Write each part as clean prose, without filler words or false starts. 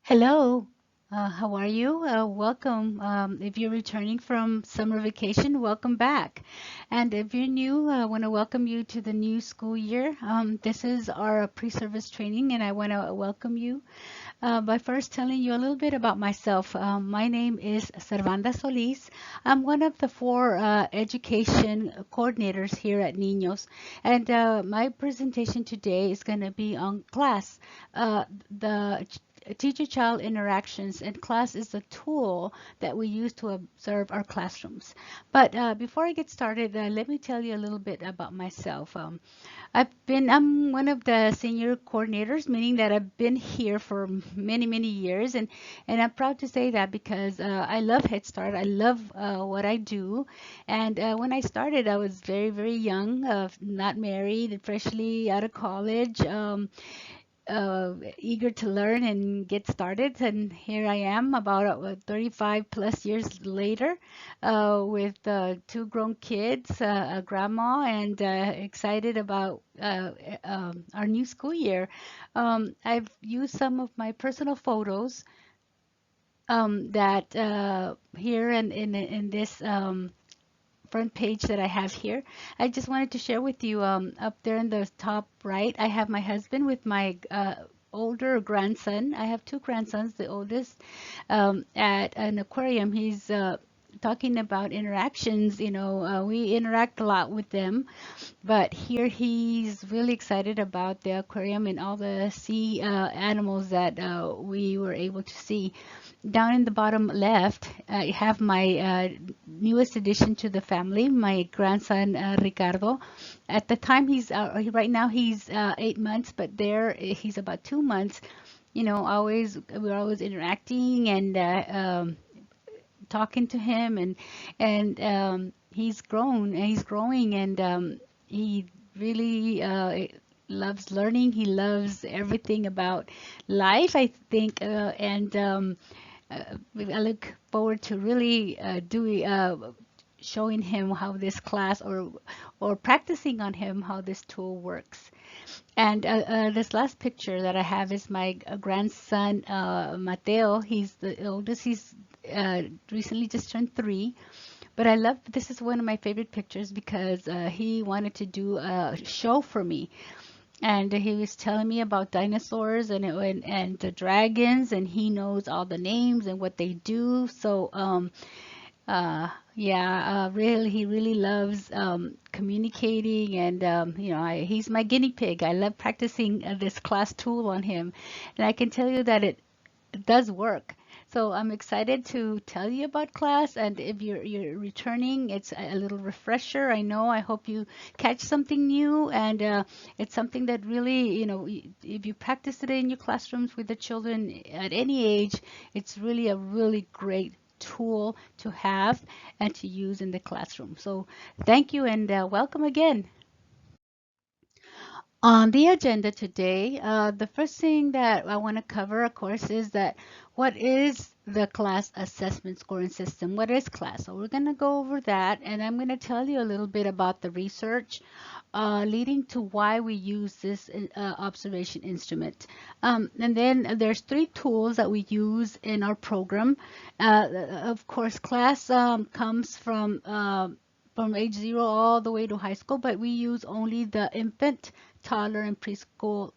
Hello, how are you? Welcome. If you're returning from summer vacation, welcome back. And if you're new, I want to welcome you to the new school year. This is our pre-service training, and I want to welcome you by first telling you a little bit about myself. My name is Servanda Solis. I'm one of the four education coordinators here at Niños, and my presentation today is going to be on class. The teacher-child interactions, and class is a tool that we use to observe our classrooms. But before I get started, let me tell you a little bit about myself. I'm one of the senior coordinators, meaning that I've been here for many, many years, and I'm proud to say that because I love Head Start. I love what I do, and when I started, I was very, very young, not married, freshly out of college. Eager to learn and get started. And here I am, about 35 plus years later, with two grown kids, a grandma, and excited about our new school year. I've used some of my personal photos that here in this front page that I have here. I just wanted to share with you up there in the top right, I have my husband with my older grandson. I have two grandsons. The oldest at an aquarium, he's talking about interactions. We interact a lot with them, but here he's really excited about the aquarium and all the sea animals that we were able to see. Down in the bottom left, I have my newest addition to the family, my grandson Ricardo. At the time, right now he's 8 months, but there he's about 2 months. We're always interacting and talking to him, and he's grown and he's growing, and he really loves learning. He loves everything about life, I think, and I look forward to really doing showing him how this class or practicing on him how this tool works. And this last picture that I have is my grandson Mateo. He's the oldest. He's recently just turned 3. But I love this is one of my favorite pictures because he wanted to do a show for me, and he was telling me about dinosaurs and the dragons, and he knows all the names and what they do. So yeah, really, he really loves communicating, and he's my guinea pig. I love practicing this class tool on him, and I can tell you that it does work. So I'm excited to tell you about class, and if you're returning, it's a little refresher. I know. I hope you catch something new, and it's something that really, if you practice it in your classrooms with the children at any age, it's really a really great tool to have and to use in the classroom. So thank you and welcome again. On the agenda today, the first thing that I want to cover, of course, is that what is the class assessment scoring system? What is class? So we're going to go over that, and I'm going to tell you a little bit about the research leading to why we use this observation instrument. And then there's 3 tools that we use in our program. Of course, class comes from age 0 all the way to high school, but we use only the infant, toddler, and preschool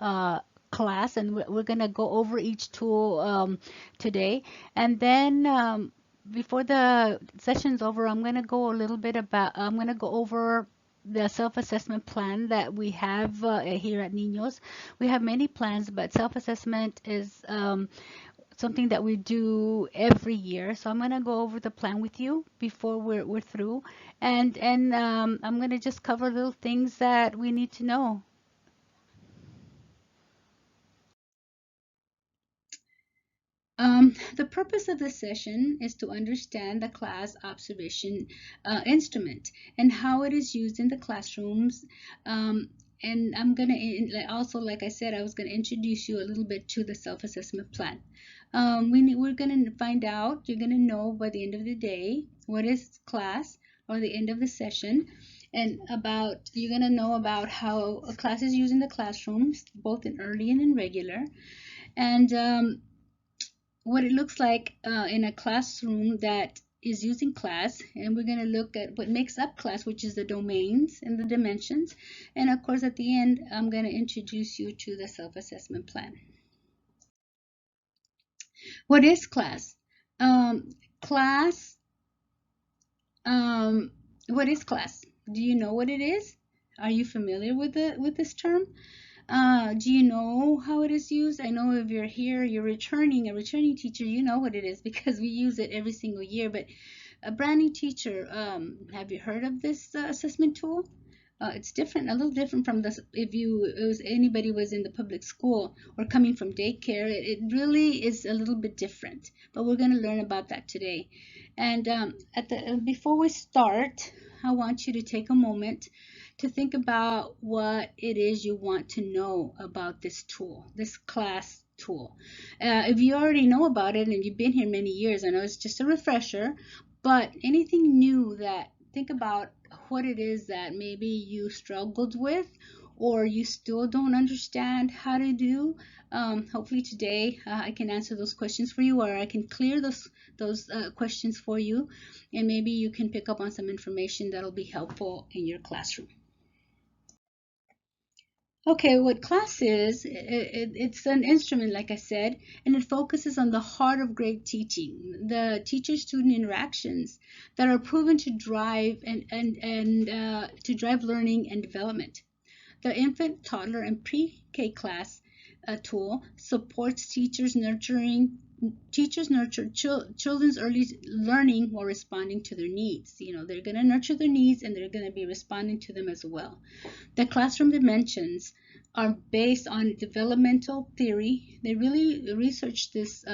class, and we're going to go over each tool today. And then before the session's over, I'm going to go over the self-assessment plan that we have here at Niños. We have many plans, but self-assessment is something that we do every year. So I'm going to go over the plan with you before we're through. And I'm going to just cover little things that we need to know. The purpose of this session is to understand the class observation instrument and how it is used in the classrooms. And I'm going to also, like I said, I was going to introduce you a little bit to the self-assessment plan. We're going to find out, you're going to know by the end of the day what is class, or the end of the session, and you're going to know about how a class is used in the classrooms, both in early and in regular. And what it looks like in a classroom that is using class, and we're going to look at what makes up class, which is the domains and the dimensions. And of course, at the end, I'm going to introduce you to the self-assessment plan. What is class? Class, what is class? Do you know what it is? Are you familiar with this term? Do you know how it is used? I know if you're here, you're a returning teacher, you know what it is because we use it every single year. But a brand new teacher, have you heard of this assessment tool? It's different, a little different from this. If anybody was in the public school or coming from daycare, it really is a little bit different. But we're going to learn about that today. And before we start, I want you to take a moment to think about what it is you want to know about this tool, this class tool. If you already know about it and you've been here many years, I know it's just a refresher, but anything new that think about what it is that maybe you struggled with or you still don't understand how to do. Hopefully today I can answer those questions for you, or I can clear those questions for you, and maybe you can pick up on some information that'll be helpful in your classroom. Okay, what class is, it's an instrument, like I said, and it focuses on the heart of great teaching, the teacher-student interactions that are proven to drive and to drive learning and development. The infant, toddler, and pre-K class tool supports teachers nurture children's early learning while responding to their needs. You know, they're going to nurture their needs and they're going to be responding to them as well. The classroom dimensions are based on developmental theory. They really researched this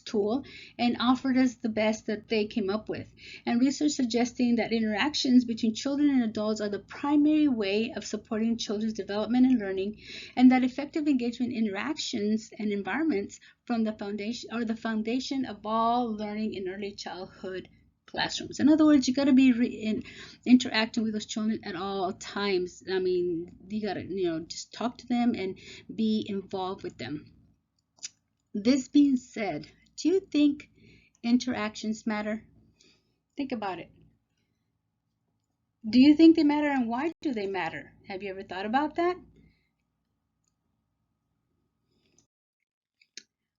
tool and offered us the best that they came up with. And research suggesting that interactions between children and adults are the primary way of supporting children's development and learning, and that effective engagement interactions and environments from the foundation of all learning in early childhood classrooms. In other words, you got to be interacting with those children at all times. I mean, you got to, just talk to them and be involved with them. This being said, do you think interactions matter? Think about it. Do you think they matter, and why do they matter? Have you ever thought about that?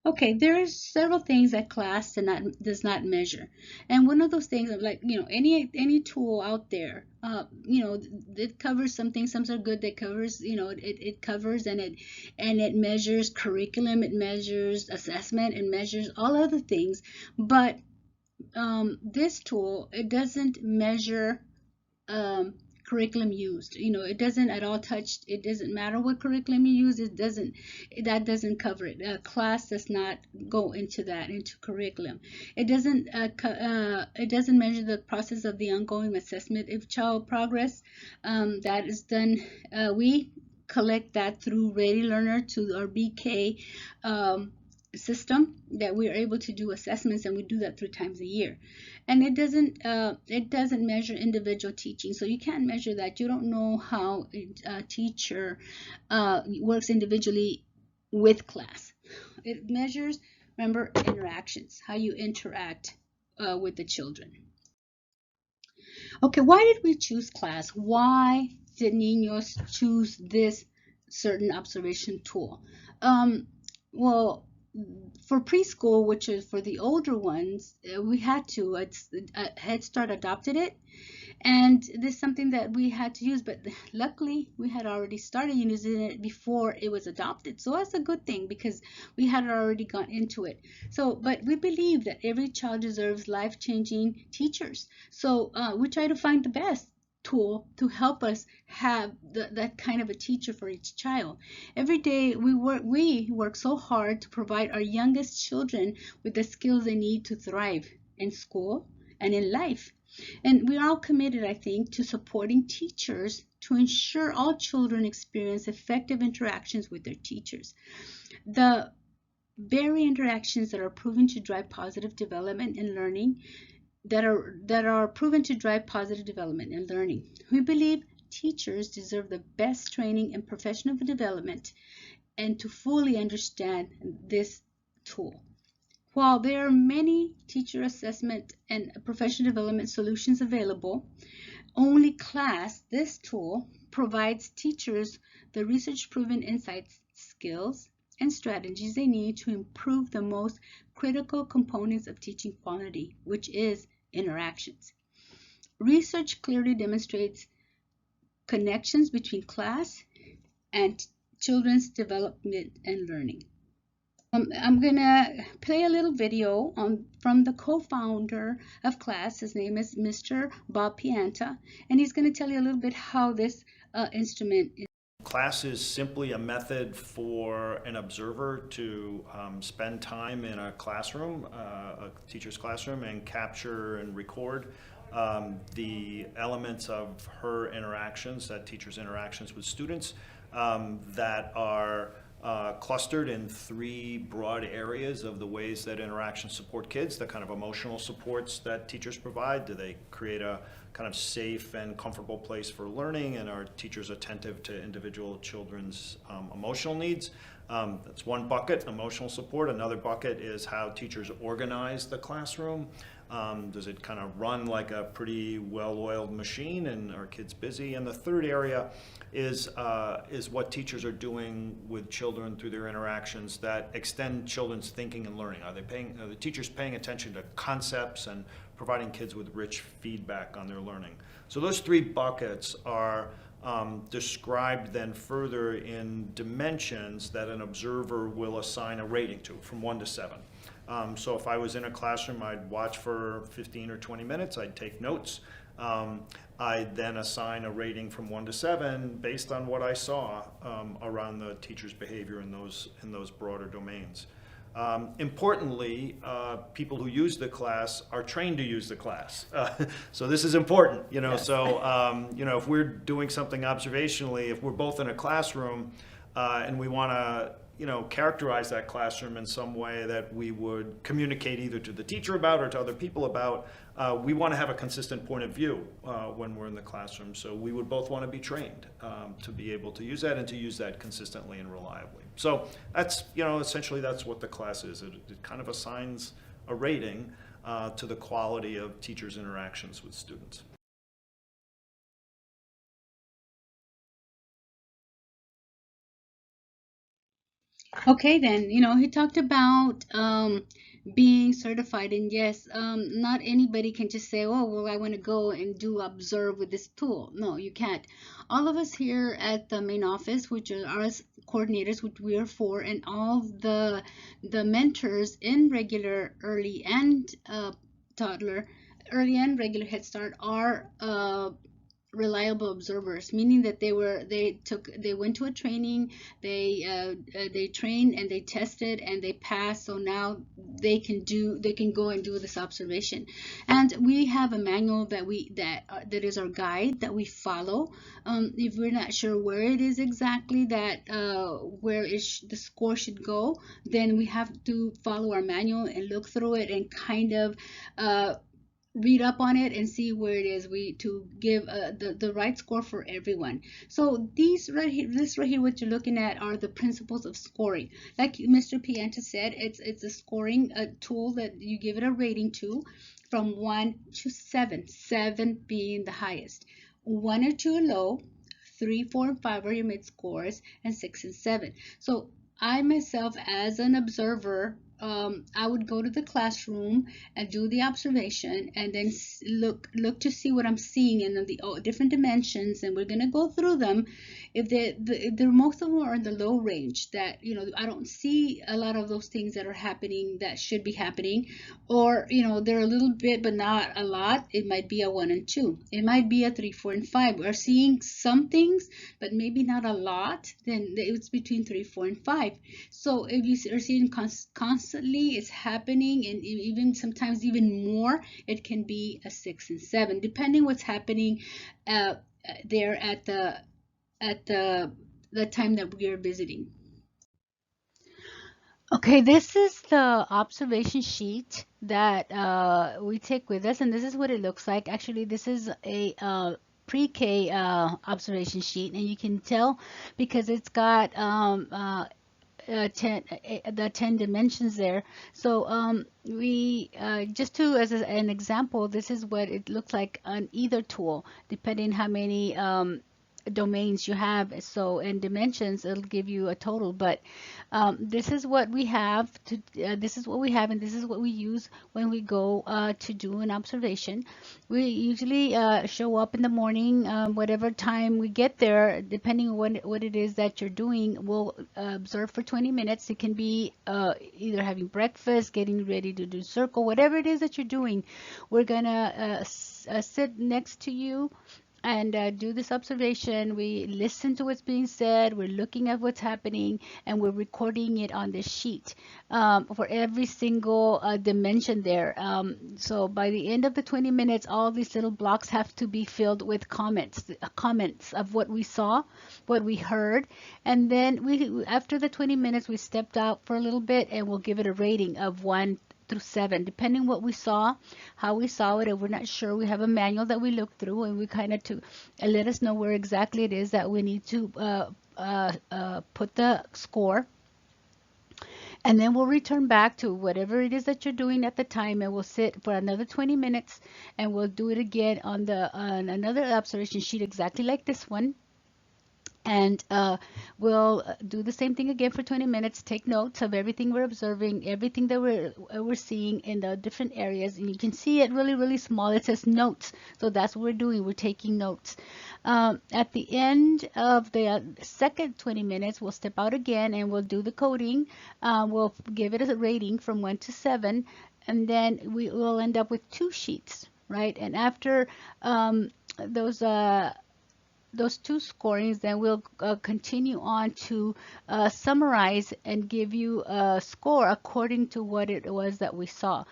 Okay, there are several things that class does not measure, and one of those things, like any tool out there, it covers some things. Some are good. That covers, it covers and it measures curriculum, it measures assessment, it measures all other things. But this tool, it doesn't measure curriculum used. It doesn't at all touch. It doesn't matter what curriculum you use. That doesn't cover it. Class does not go into curriculum. It doesn't measure the process of the ongoing assessment of child progress. That is done. We collect that through Ready Learner to our BK system, that we are able to do assessments, and we do that 3 times a year. And it doesn't measure individual teaching, so you can't measure that. You don't know how a teacher works individually with class. It measures, remember, interactions, how you interact with the children. Okay, why did we choose class? Why did Niños choose this certain observation tool? Well, for preschool, which is for the older ones, we had to. Head Start adopted it, and this is something that we had to use. But luckily, we had already started using it before it was adopted, so that's a good thing because we had already gone into it. So, but we believe that every child deserves life-changing teachers. So we try to find the best tool to help us have that kind of a teacher for each child. Every day we work so hard to provide our youngest children with the skills they need to thrive in school and in life. And we are all committed, I think, to supporting teachers to ensure all children experience effective interactions with their teachers. The very interactions that are proven to drive positive development and learning that are proven to drive positive development and learning. We believe teachers deserve the best training and professional development, and to fully understand this tool. While there are many teacher assessment and professional development solutions available, only CLASS, this tool, provides teachers the research-proven insights, skills, and strategies they need to improve the most critical components of teaching quality, which is interactions. Research clearly demonstrates connections between CLASS and children's development and learning. I'm gonna play a little video from the co-founder of CLASS. His name is Mr. Bob Pianta, and he's gonna tell you a little bit how this instrument is. CLASS is simply a method for an observer to spend time in a classroom, a teacher's classroom, and capture and record the elements of her interactions, that teacher's interactions with students, that are clustered in three broad areas of the ways that interactions support kids, the kind of emotional supports that teachers provide. Do they create a kind of safe and comfortable place for learning, and are teachers attentive to individual children's emotional needs? That's one bucket, emotional support. Another bucket is how teachers organize the classroom. Does it kind of run like a pretty well-oiled machine, and are kids busy? And the third area is what teachers are doing with children through their interactions that extend children's thinking and learning. Are the teachers paying attention to concepts and providing kids with rich feedback on their learning? So those three buckets are described then further in dimensions that an observer will assign a rating to, from 1 to 7. So if I was in a classroom, I'd watch for 15 or 20 minutes, I'd take notes. I'd then assign a rating from 1 to 7 based on what I saw around the teacher's behavior in those broader domains. Importantly, people who use the class are trained to use the class. So this is important, Yes. So, if we're doing something observationally, if we're both in a classroom and we want to, characterize that classroom in some way that we would communicate either to the teacher about or to other people about, we want to have a consistent point of view when we're in the classroom. So we would both want to be trained to be able to use that and to use that consistently and reliably. So that's, essentially that's what the class is. It kind of assigns a rating to the quality of teachers' interactions with students. Okay, then, he talked about being certified, and yes, not anybody can just say, oh, well, I want to go and do observe with this tool. No, you can't. All of us here at the main office, which are our coordinators, which we are four, and all the mentors in regular, early, and toddler, early and regular Head Start are reliable observers, meaning that they went to a training, they trained and they tested and they passed, so now they can go and do this observation. And we have a manual that is our guide that we follow. If we're not sure where it is exactly that the score should go, then we have to follow our manual and look through it and kind of read up on it and see where it is to give the right score for everyone. So this right here, what you're looking at are the principles of scoring. Like Mr. Pianta said, it's a scoring tool that you give it a rating to from 1 to 7, 7 being the highest. 1 or 2 are low, 3, 4, and 5 are your mid scores, and 6 and 7. So I myself, as an observer, I would go to the classroom and do the observation, and then look to see what I'm seeing in the different dimensions, and we're gonna go through them. If they're most of them are in the low range, that I don't see a lot of those things that are happening that should be happening, or they're a little bit but not a lot, it might be a 1 and 2. It might be a 3, 4, and 5. We're seeing some things, but maybe not a lot. Then it's between 3, 4, and 5. So if you are seeing constantly it's happening, and even sometimes even more, it can be a 6 and 7, depending what's happening there at the time that we are visiting. Okay, this is the observation sheet that we take with us, and this is what it looks like. Actually, this is a pre-K observation sheet, and you can tell because it's got the 10 dimensions there. So we just to as an example, this is what it looks like on either tool, depending how many domains you have. So in dimensions, it'll give you a total. But this is what we have to. This is what we have, and this is what we use when we go to do an observation. We usually show up in the morning, whatever time we get there, depending on what it is that you're doing. We'll observe for 20 minutes. It can be either having breakfast, getting ready to do circle, whatever it is that you're doing. We're gonna sit next to you and do this observation. We listen to what's being said, we're looking at what's happening, and we're recording it on the sheet for every single dimension there. So by the end of the 20 minutes, all these little blocks have to be filled with comments of what we saw, what we heard, and then after the 20 minutes, we stepped out for a little bit and we'll give it a rating of 1 through 7, depending what we saw, how we saw it. If we're not sure, we have a manual that we look through, and we kind of to let us know where exactly it is that we need to put the score. And then we'll return back to whatever it is that you're doing at the time, and we'll sit for another 20 minutes, and we'll do it again on another observation sheet exactly like this one. And we'll do the same thing again for 20 minutes, take notes of everything we're observing, everything that we're seeing in the different areas. And you can see it really, really small. It says notes. So that's what we're doing. We're taking notes. At the end of the second 20 minutes, we'll step out again and we'll do the coding. We'll give it a rating from 1 to 7. And then we will end up with 2 sheets, right? And after those 2 scorings, then we'll continue on to summarize and give you a score according to what it was that we saw.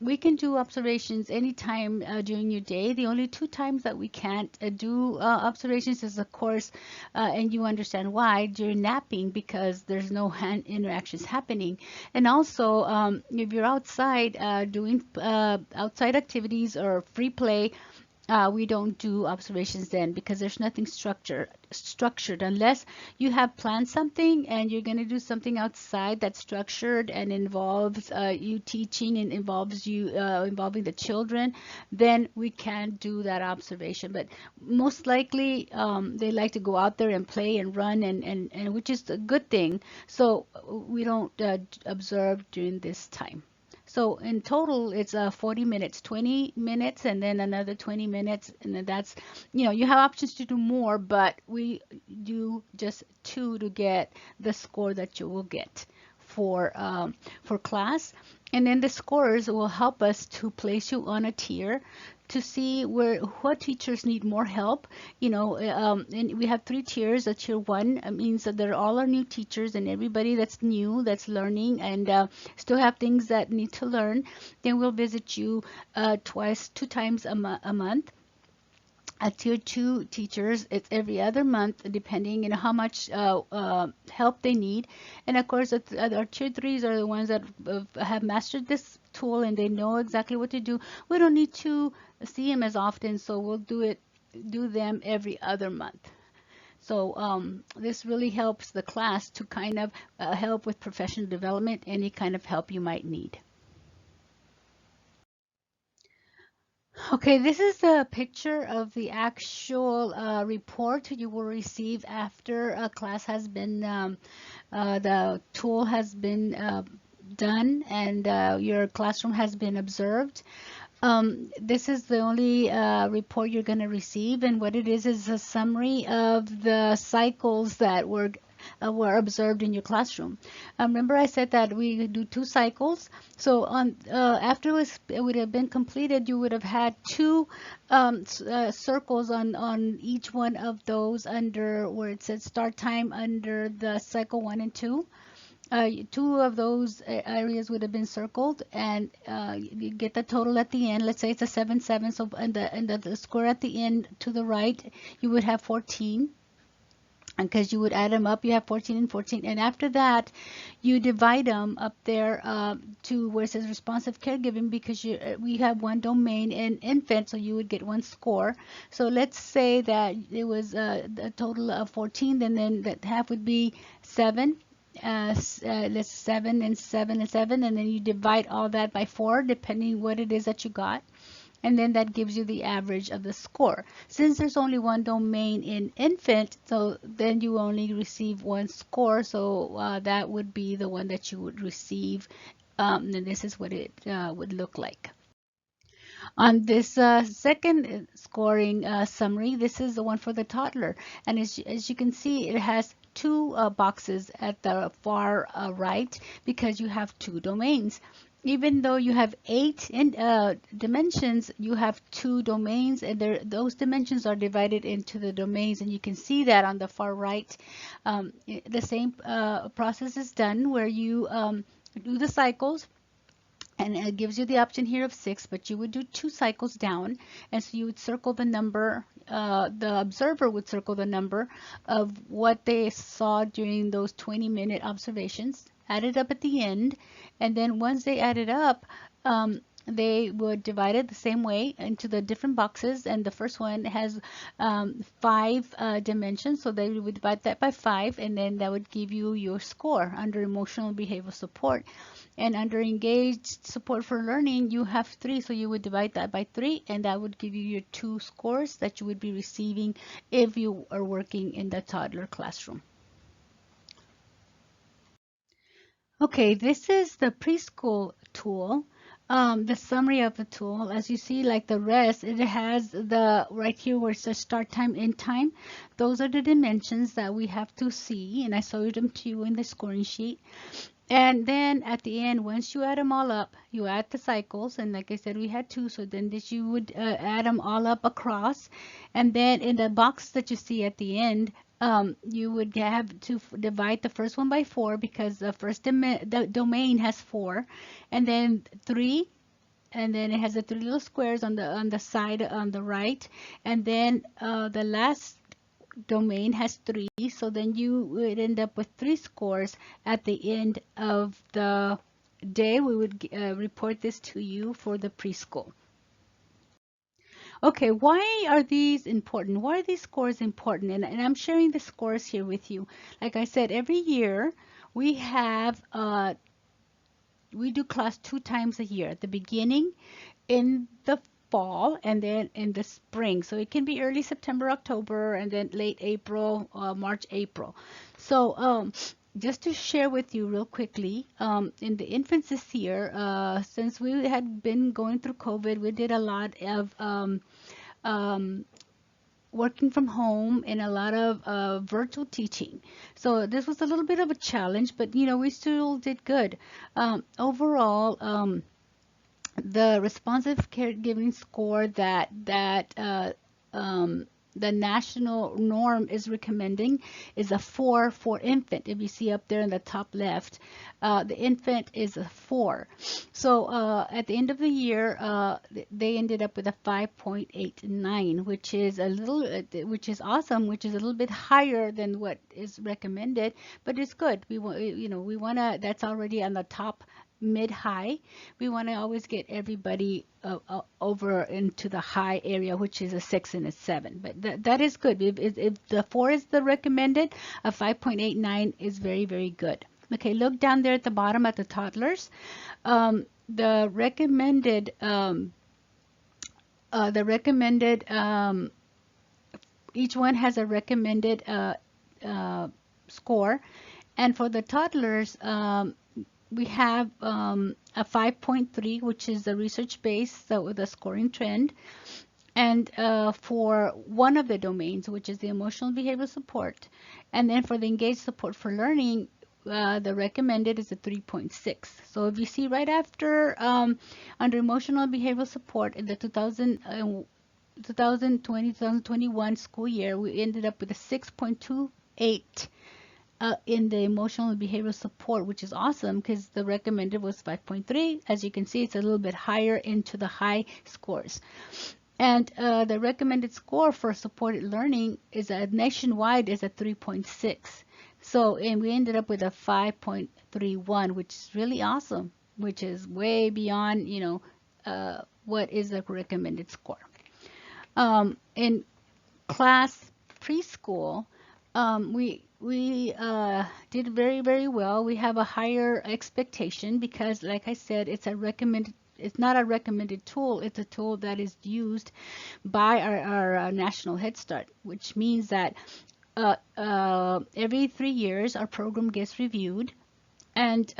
We can do observations anytime during your day. The only 2 times that we can't do observations is, of course, and you understand why, during napping, because there's no hand interactions happening. And also, if you're outside doing outside activities or free play, we don't do observations then, because there's nothing structured unless you have planned something and you're going to do something outside that's structured and involves you teaching and involves you involving the children. Then we can do that observation. But most likely they like to go out there and play and run, and which is a good thing. So we don't observe during this time. So in total, it's 40 minutes, 20 minutes, and then another 20 minutes. And then that's, you have options to do more, but we do just 2 to get the score that you will get for class. And then the scores will help us to place you on a tier to see what teachers need more help. And we have 3 tiers. A tier 1 means that they're all our new teachers, and everybody that's new, that's learning and still have things that need to learn. Then we'll visit you 2 times a month. At tier 2 teachers, it's every other month, depending on how much help they need. And of course, our tier 3s are the ones that have mastered this tool and they know exactly what to do. We don't need to see them as often, so we'll do them every other month. So this really helps the class to kind of help with professional development, any kind of help you might need. Okay, this is a picture of the actual report you will receive after a class has been, the tool has been done and your classroom has been observed. This is the only report you're going to receive, and what it is a summary of the cycles that were observed in your classroom. Remember I said that we do 2 cycles. So after it would have been completed, you would have had 2 circles on each one of those under where it says start time under the cycle 1 and 2. 2 of those areas would have been circled, and you get the total at the end. Let's say it's a 7-7, so and the score at the end to the right, you would have 14. And because you would add them up, you have 14 and 14. And after that, you divide them up there to where it says responsive caregiving, because we have 1 domain in infant, so you would get 1 score. So let's say that it was a total of 14, then that half would be 7. let's 7 and 7 and then you divide all that by 4, depending what it is that you got. And then that gives you the average of the score. Since there's only one domain in infant, so then you only receive one score. So that would be the one that you would receive. And this is what it would look like. On this second scoring summary, this is the one for the toddler. And as you can see, it has two boxes at the far right because you have two domains. Even though you have 8 dimensions, you have two domains, and those dimensions are divided into the domains, and you can see that on the far right. The same process is done where you do the cycles, and it gives you the option here of 6, but you would do 2 cycles down, and so you would circle the number. The observer would circle the number of what they saw during those 20-minute observations, add it up at the end, and then once they add it up, they would divide it the same way into the different boxes, and the first one has 5 dimensions, so they would divide that by 5, and then that would give you your score under emotional behavioral support. And under engaged support for learning, you have 3, so you would divide that by 3, and that would give you your 2 scores that you would be receiving if you are working in the toddler classroom. Okay, this is the preschool tool. The summary of the tool, as you see, like the rest, it has the right here where it says start time, end time. Those are the dimensions that we have to see, and I showed them to you in the scoring sheet. And then at the end, once you add them all up, you add the cycles. And like I said, we had 2, so then this you would add them all up across. And then in the box that you see at the end, you would have to divide the first one by 4 because the domain has 4, and then 3, and then it has the 3 little squares on the side on the right, and then the last domain has 3, so then you would end up with 3 scores at the end of the day. We would report this to you for the preschool. Okay, why are these important? Why are these scores important? And I'm sharing the scores here with you. Like I said, every year we have we do class 2 times a year, at the beginning, in the fall, and then in the spring. So it can be early September, October, and then late April, March, April. So just to share with you real quickly, in the infants this year, since we had been going through COVID, we did a lot of um, working from home and a lot of virtual teaching. So this was a little bit of a challenge, but we still did good. Overall, the responsive caregiving score that the national norm is recommending is a 4 for infant. If you see up there in the top left, the infant is a 4. So at the end of the year, they ended up with a 5.89, which is which is awesome, which is a little bit higher than what is recommended, but it's good. We want to. That's already on the top mid-high. We want to always get everybody over into the high area, which is a 6 and a 7. But that is good. If the 4 is the recommended, a 5.89 is very, very good. Okay, look down there at the bottom at the toddlers. The recommended each one has a recommended score, and for the toddlers, we have a 5.3, which is the research base, so the scoring trend. And for one of the domains, which is the emotional behavioral support, and then for the engaged support for learning, the recommended is a 3.6. So if you see right after under emotional behavioral support in the 2020-2021 school year, we ended up with a 6.28 in the emotional and behavioral support, which is awesome because the recommended was 5.3. As you can see, it's a little bit higher into the high scores. And the recommended score for supported learning is nationwide is a 3.6. So, and we ended up with a 5.31, which is really awesome, which is way beyond, what is the recommended score. In class preschool, We did very, very well. We have a higher expectation because, like I said, it's a recommended. It's not a recommended tool. It's a tool that is used by our National Head Start, which means that every 3 years our program gets reviewed, and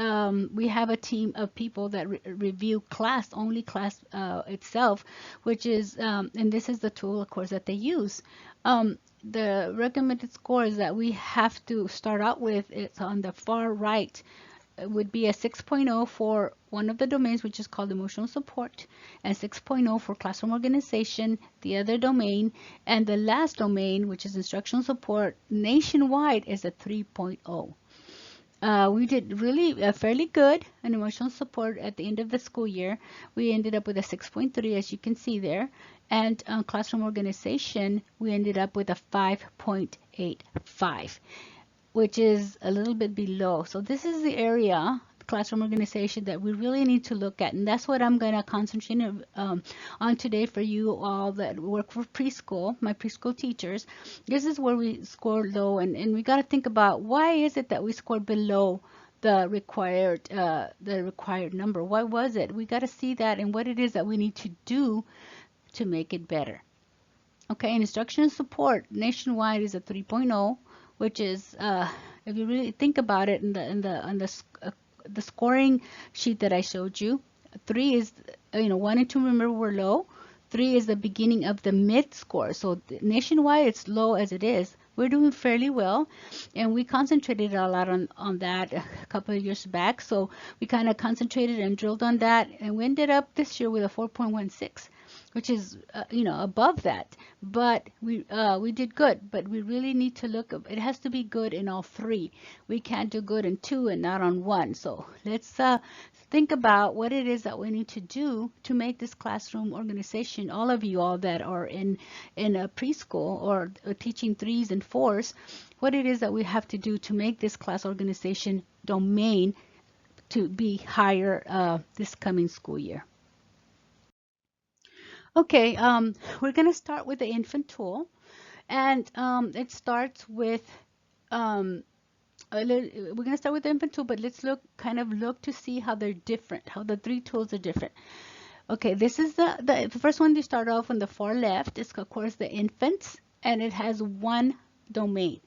we have a team of people that review class, only class itself, which is, and this is the tool, of course, that they use. The recommended scores that we have to start out with, it's on the far right. It would be a 6.0 for one of the domains, which is called emotional support, and 6.0 for classroom organization, the other domain, and the last domain, which is instructional support, nationwide is a 3.0. We did really fairly good in emotional support at the end of the school year. We ended up with a 6.3, as you can see there. And classroom organization, we ended up with a 5.85, which is a little bit below. So this is the area, classroom organization, that we really need to look at. And that's what I'm going to concentrate on today for you all that work for preschool, my preschool teachers. This is where we score low, and we got to think about why is it that we scored below the required number. Why was it? We got to see that and what it is that we need to do to make it better. Okay, and instruction support nationwide is a 3.0, which is, if you really think about it, the scoring sheet that I showed you, 3 is, 1 and 2, remember, were low. 3 is the beginning of the mid score. So nationwide, it's low as it is. We're doing fairly well, and we concentrated a lot on that a couple of years back. So we kind of concentrated and drilled on that, and we ended up this year with a 4.16, which is above that. But we did good. But we really need to look. It has to be good in all three. We can't do good in two and not on one. So let's think about what it is that we need to do to make this classroom organization. All of you all that are in a preschool or teaching 3s and 4s, what it is that we have to do to make this class organization domain to be higher this coming school year. Okay, we're going to start with the infant tool, and it starts with we're going to start with the infant tool, but let's look to see how they're different, how the three tools are different. Okay, this is the first one to start off on the far left. It's of course the infants, and it has one domain.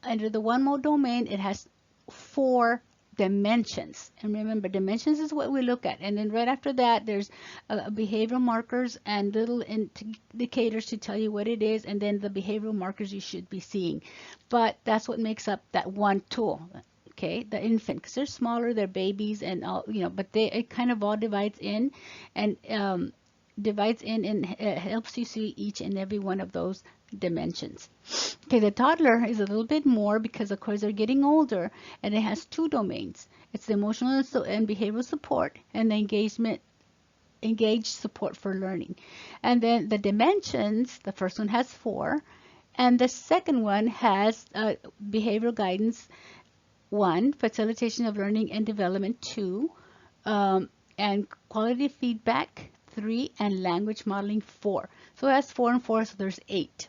Under the one more domain, it has 4 dimensions. And remember, dimensions is what we look at. And then right after that, there's behavioral markers and little indicators to tell you what it is, and then the behavioral markers you should be seeing. But that's what makes up that one tool. Okay, the infant, because they're smaller, they're babies, and all, but it kind of all divides in, and it helps you see each and every one of those dimensions. Okay, the toddler is a little bit more because of course they're getting older, and it has 2 domains. It's the emotional and behavioral support, and the engaged support for learning. And then the dimensions, the first one has 4, and the second one has behavioral guidance 1, facilitation of learning and development 2, and quality feedback 3, and language modeling 4. So that's 4 and 4, so there's 8.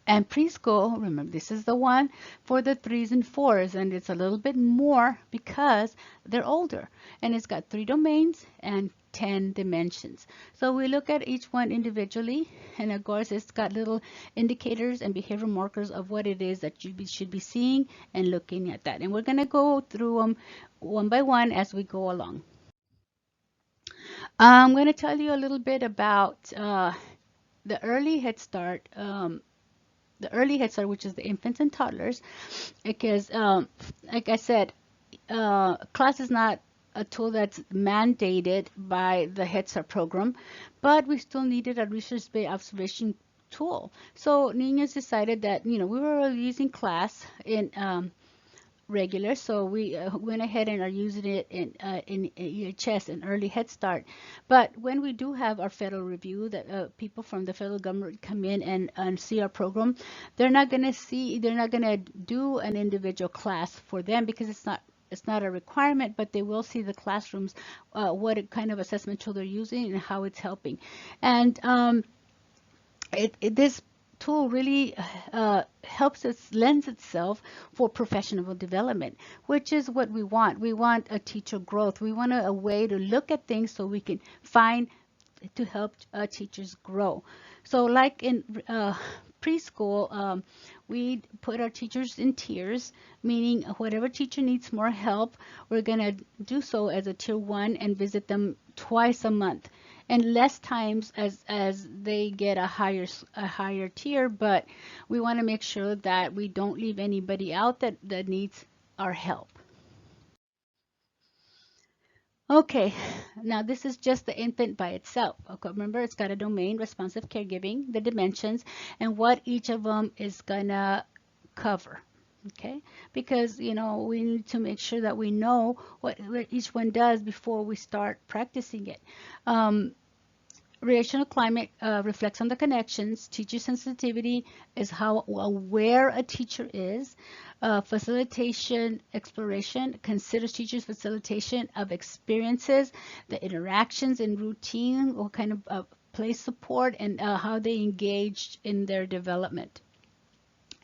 And preschool, remember, this is the one for the 3s and 4s, and it's a little bit more because they're older. And it's got 3 domains and 10 dimensions. So we look at each one individually, and of course it's got little indicators and behavioral markers of what it is that you should be seeing and looking at that. And we're going to go through them one by one as we go along. I'm going to tell you a little bit about the early Head Start. The early Head Start, which is the infants and toddlers, because like I said, class is not a tool that's mandated by the Head Start program, but we still needed a research-based observation tool. So Niños decided that we were using class in regular, so we went ahead and are using it in EHS and early Head Start. But when we do have our federal review, that people from the federal government come in and see our program, they're not going to do an individual class for them because it's not a requirement, but they will see the classrooms, what kind of assessment tool they're using and how it's helping. And tool really lends itself for professional development, which is what we want. We want a teacher growth. We want a way to look at things so we can find to help teachers grow. So, like in preschool, we put our teachers in tiers, meaning whatever teacher needs more help, we're going to do so as a tier one and visit them twice a month. And less times as they get a higher tier, but we want to make sure that we don't leave anybody out that needs our help. Okay, now this is just the infant by itself. Okay, remember it's got a domain, responsive caregiving, the dimensions, and what each of them is gonna cover. Okay, because we need to make sure that we know what each one does before we start practicing it. Um, Relational climate reflects on the connections. Teacher sensitivity is how aware a teacher is. Facilitation exploration considers teachers' facilitation of experiences, the interactions and routine, what kind of play support, and how they engaged in their development.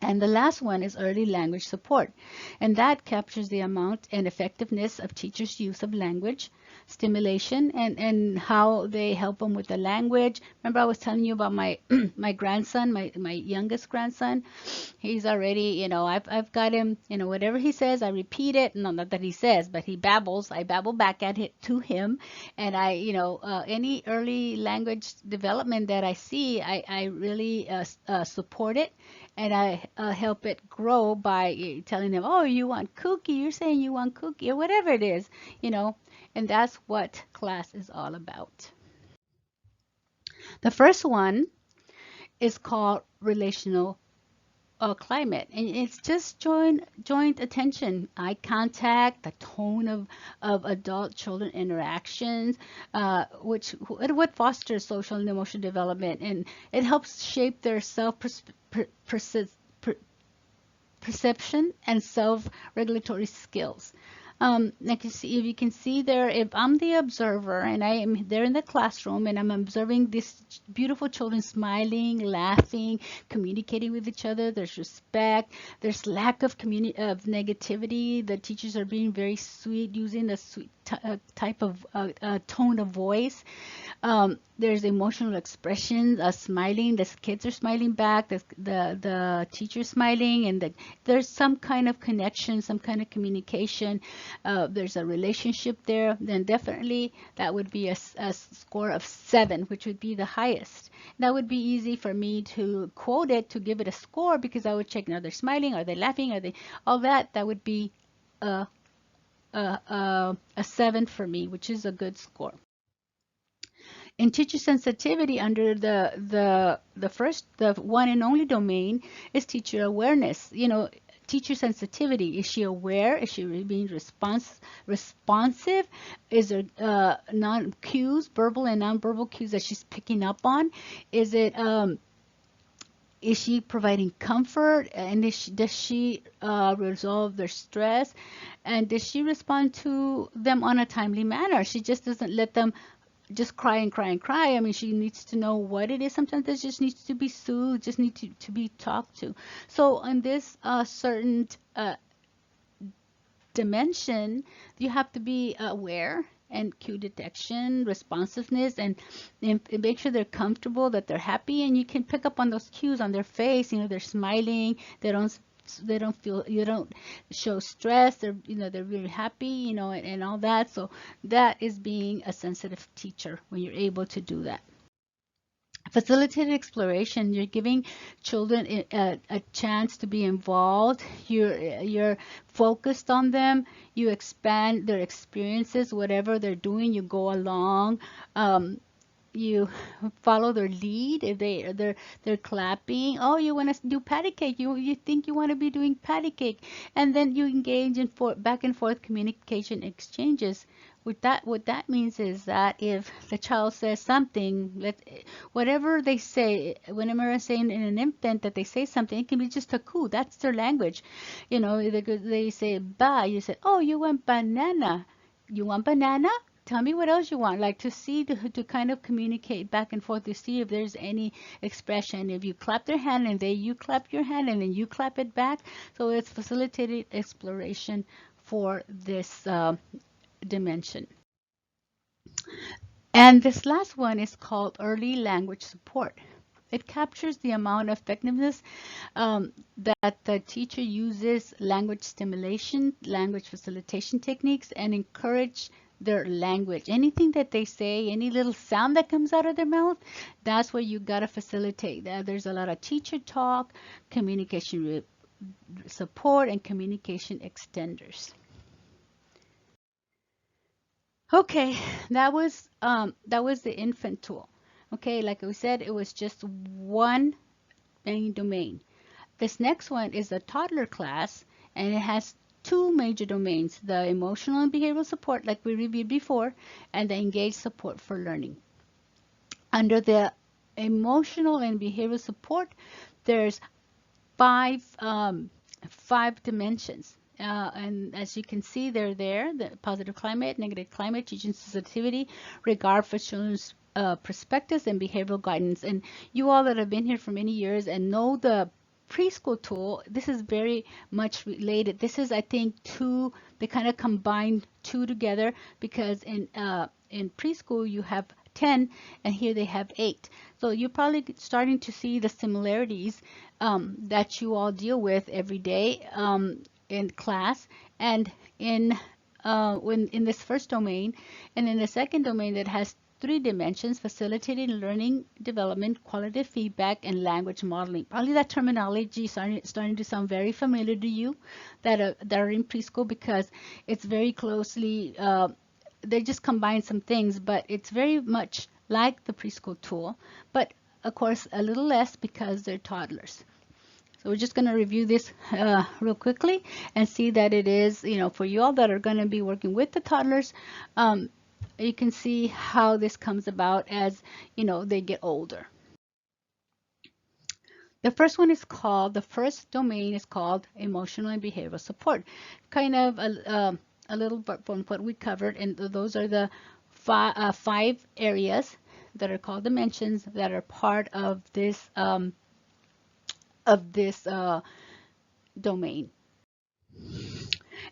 And the last one is early language support, and that captures the amount and effectiveness of teachers' use of language, stimulation, and how they help them with the language. Remember, I was telling you about my my grandson, my youngest grandson. He's already, I've got him, whatever he says, I repeat it. No, not that he says, but he babbles. I babble back at it to him, and any early language development that I see, I really support it, and I help it grow by telling them, oh, you want cookie, you're saying you want cookie, or whatever it is, you know, and that's what class is all about. The first one is called relational climate, and it's just joint attention, eye contact, the tone of adult children interactions, which what fosters social and emotional development, and it helps shape their perception and self-regulatory skills. Like you see, if you can see there, if I'm the observer and I am there in the classroom and I'm observing these beautiful children smiling, laughing, communicating with each other, there's respect, there's lack of of negativity. The teachers are being very sweet, using a sweet type of tone of voice. There's emotional expressions, smiling. The kids are smiling back. The teacher smiling, and there's some kind of connection, some kind of communication. There's a relationship there. Then definitely that would be a score of 7, which would be the highest. That would be easy for me to quote it to give it a score because I would check, are they smiling? Are they laughing? Are they all that? That would be a a 7 for me, which is a good score. In teacher sensitivity, under the one and only domain is teacher awareness. Teacher sensitivity, is she aware? Is she being responsive? Is there non cues, verbal and nonverbal cues that she's picking up on? Is she providing comfort, and does she resolve their stress, and does she respond to them on a timely manner? She just doesn't let them just cry and cry and cry. I mean, she needs to know what it is. Sometimes it just needs to be soothed, just need to be talked to. So on this certain dimension, you have to be aware and cue detection, responsiveness, and make sure they're comfortable, that they're happy, and you can pick up on those cues on their face. They're smiling, they don't feel, you don't show stress, they're really happy, and all that. So that is being a sensitive teacher when you're able to do that. Facilitated exploration, you're giving children a chance to be involved. You're focused on them. You expand their experiences, whatever they're doing, you go along. You follow their lead. If they're clapping, oh, you want to do patty cake, you think you want to be doing patty cake, and then you engage in back and forth communication exchanges. What that means is that if the child says something, whatever they say, whenever I'm saying in an infant that they say something, it can be just a coo. That's their language. They say ba, you say, oh, you want banana. You want banana? tell me what else you want, like to see, to kind of communicate back and forth to see if there's any expression. If you clap their hand and you clap your hand and then you clap it back. So it's facilitated exploration for this dimension. And this last one is called early language support. It captures the amount of effectiveness that the teacher uses language stimulation, language facilitation techniques, and encourage their language. Anything that they say, any little sound that comes out of their mouth, that's where you gotta facilitate. There's a lot of teacher talk, communication support, and communication extenders. Okay, that was the infant tool. Okay, like we said, it was just one main domain. This next one is the toddler class, and it has two major domains, the emotional and behavioral support, like we reviewed before, and the engaged support for learning. Under the emotional and behavioral support, there's five dimensions. And as you can see, they're there: the positive climate, negative climate, teaching sensitivity, regard for children's perspectives, and behavioral guidance. And you all that have been here for many years and know the preschool tool, this is very much related. This is, I think, two, they kind of combine two together, because in preschool you have 10 and here they have 8. So you're probably starting to see the similarities that you all deal with every day in class, and in this first domain, and in the second domain that has 3 dimensions: facilitating learning development, qualitative feedback, and language modeling. Probably that terminology is starting to sound very familiar to you that are in preschool, because it's very closely, they just combine some things, but it's very much like the preschool tool, but of course a little less because they're toddlers. So we're just going to review this real quickly and see that it is, for you all that are going to be working with the toddlers, you can see how this comes about as, they get older. The first domain is called emotional and behavioral support. Kind of a little from what we covered, and those are the 5 areas that are called dimensions that are part of this domain.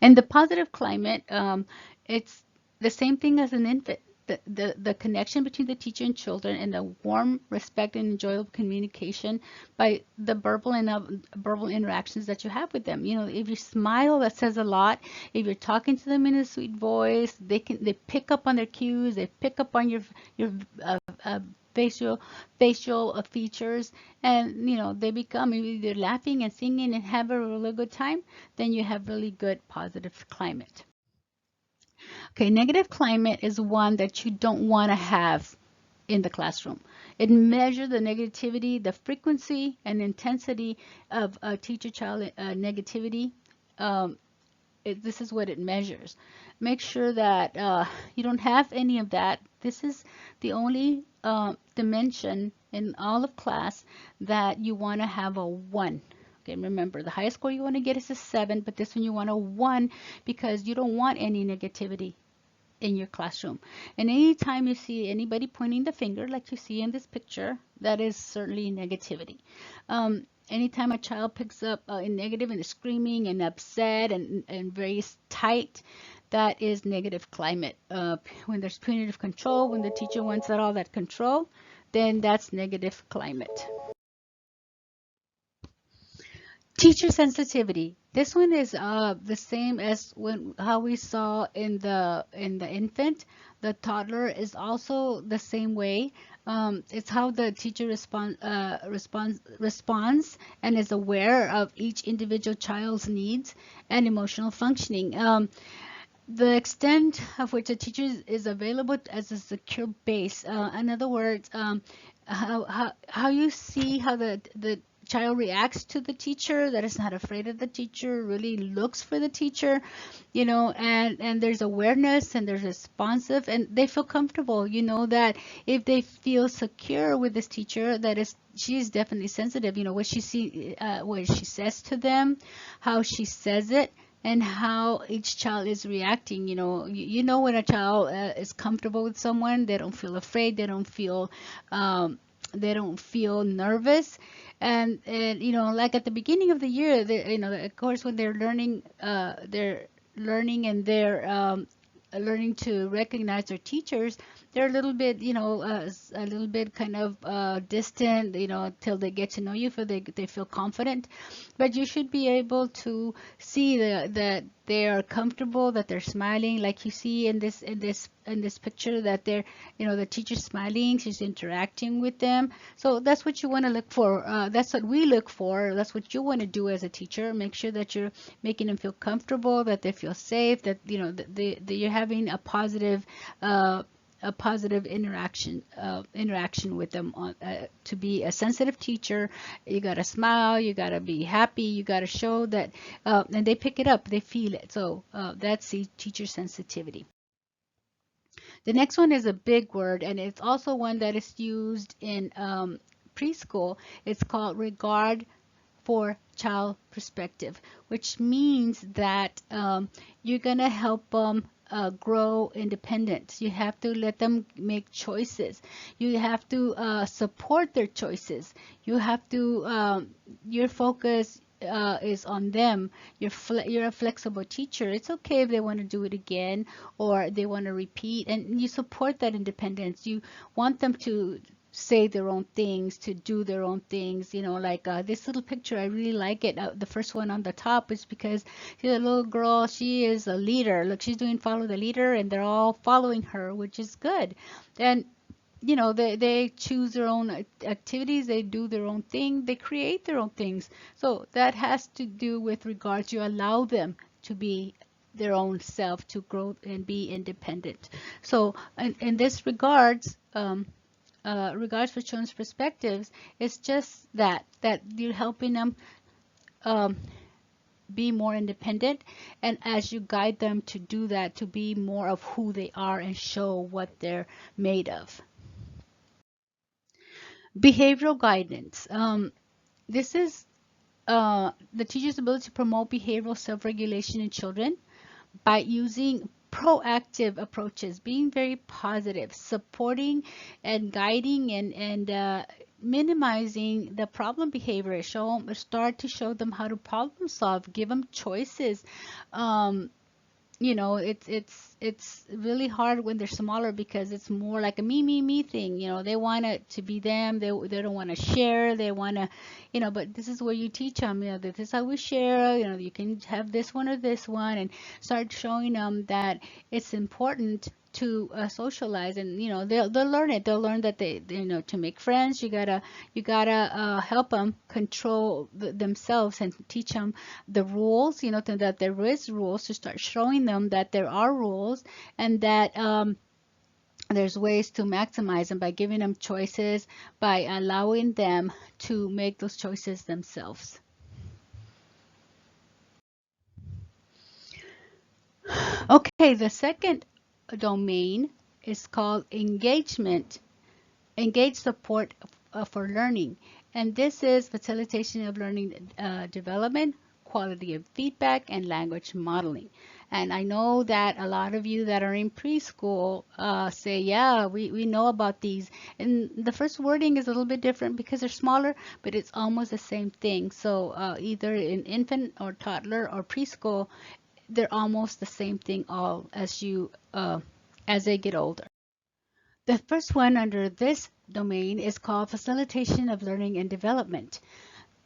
And the positive climate, it's the same thing as an infant. The connection between the teacher and children, and the warm, respect, and enjoyable communication by the verbal and verbal interactions that you have with them. If you smile, that says a lot. If you're talking to them in a sweet voice, they pick up on their cues. They pick up on your facial features, and they become, if they're laughing and singing and have a really good time, then you have really good positive climate. Okay, negative climate is one that you don't want to have in the classroom. It measures the negativity, the frequency and intensity of teacher-child negativity. This is what it measures. Make sure that you don't have any of that. This is the only dimension in all of class that you want to have a 1. Okay, remember, the highest score you want to get is a 7, but this one you want a 1, because you don't want any negativity in your classroom. And anytime you see anybody pointing the finger, like you see in this picture, that is certainly negativity. Anytime a child picks up in negative and is screaming and upset and very tight, that is negative climate. When there's punitive control, when the teacher wants all that control, then that's negative climate. Teacher sensitivity. This one is the same as how we saw in the infant. The toddler is also the same way. It's how the teacher responds and is aware of each individual child's needs and emotional functioning. The extent of which a teacher is available as a secure base. In other words, how you see how the child reacts to the teacher, that is not afraid of the teacher, really looks for the teacher, and there's awareness and there's responsive, and they feel comfortable, that if they feel secure with this teacher, she's definitely sensitive, what she says to them, how she says it, and how each child is reacting. You know when a child is comfortable with someone, they don't feel afraid, um, they don't feel nervous. And like at the beginning of the year, of course, when they're learning and they're learning to recognize their teachers, they're a little bit, a little bit kind of distant, till they get to know you, for they feel confident. But you should be able to see that they are comfortable, that they're smiling, like you see in this picture, that they're, the teacher's smiling, she's interacting with them. So that's what you want to look for. That's what we look for. That's what you want to do as a teacher. Make sure that you're making them feel comfortable, that they feel safe, that that you're having uh, a positive interaction with them. To be a sensitive teacher, you gotta smile, you gotta be happy, you gotta show that, and they pick it up, they feel it. So that's the teacher sensitivity. The next one is a big word, and it's also one that is used in preschool. It's called regard for child perspective, which means that you're going to help them grow independent. You have to let them make choices. You have to support their choices. You have to, your focus is on them. You're a flexible teacher. It's okay if they want to do it again or they want to repeat, and you support that independence. You want them to say their own things, to do their own things. Like this little picture, I really like it. The first one on the top is because she's a little girl. She is a leader. Look, she's doing follow the leader, and they're all following her, which is good. And they choose their own activities, they do their own thing, they create their own things. So that has to do with regards. You allow them to be their own self, to grow and be independent. So in this regards for children's perspectives, it's just that you're helping them um, be more independent, and as you guide them to do that, to be more of who they are and show what they're made of. Behavioral guidance. This is the teacher's ability to promote behavioral self-regulation in children by using proactive approaches, being very positive, supporting and guiding and minimizing the problem behavior. Start to show them how to problem solve, give them choices. Um, it's really hard when they're smaller because it's more like a me thing. They want it to be them. They don't want to share. They want to, but this is where you teach them, that this is how we share. You can have this one or this one, and start showing them that it's important to socialize. And they'll learn it. They'll learn that to make friends, you gotta help them control themselves, and teach them the rules, that there is rules, to start showing them that there are rules, and that there's ways to maximize them by giving them choices, by allowing them to make those choices themselves. Okay, the second domain is called engage support for learning. And this is facilitation of learning development, quality of feedback, and language modeling. And I know that a lot of you that are in preschool say, yeah, we know about these. And the first wording is a little bit different because they're smaller, but it's almost the same thing. So either in infant or toddler or preschool, they're almost the same thing all as they get older. The first one under this domain is called Facilitation of Learning and Development.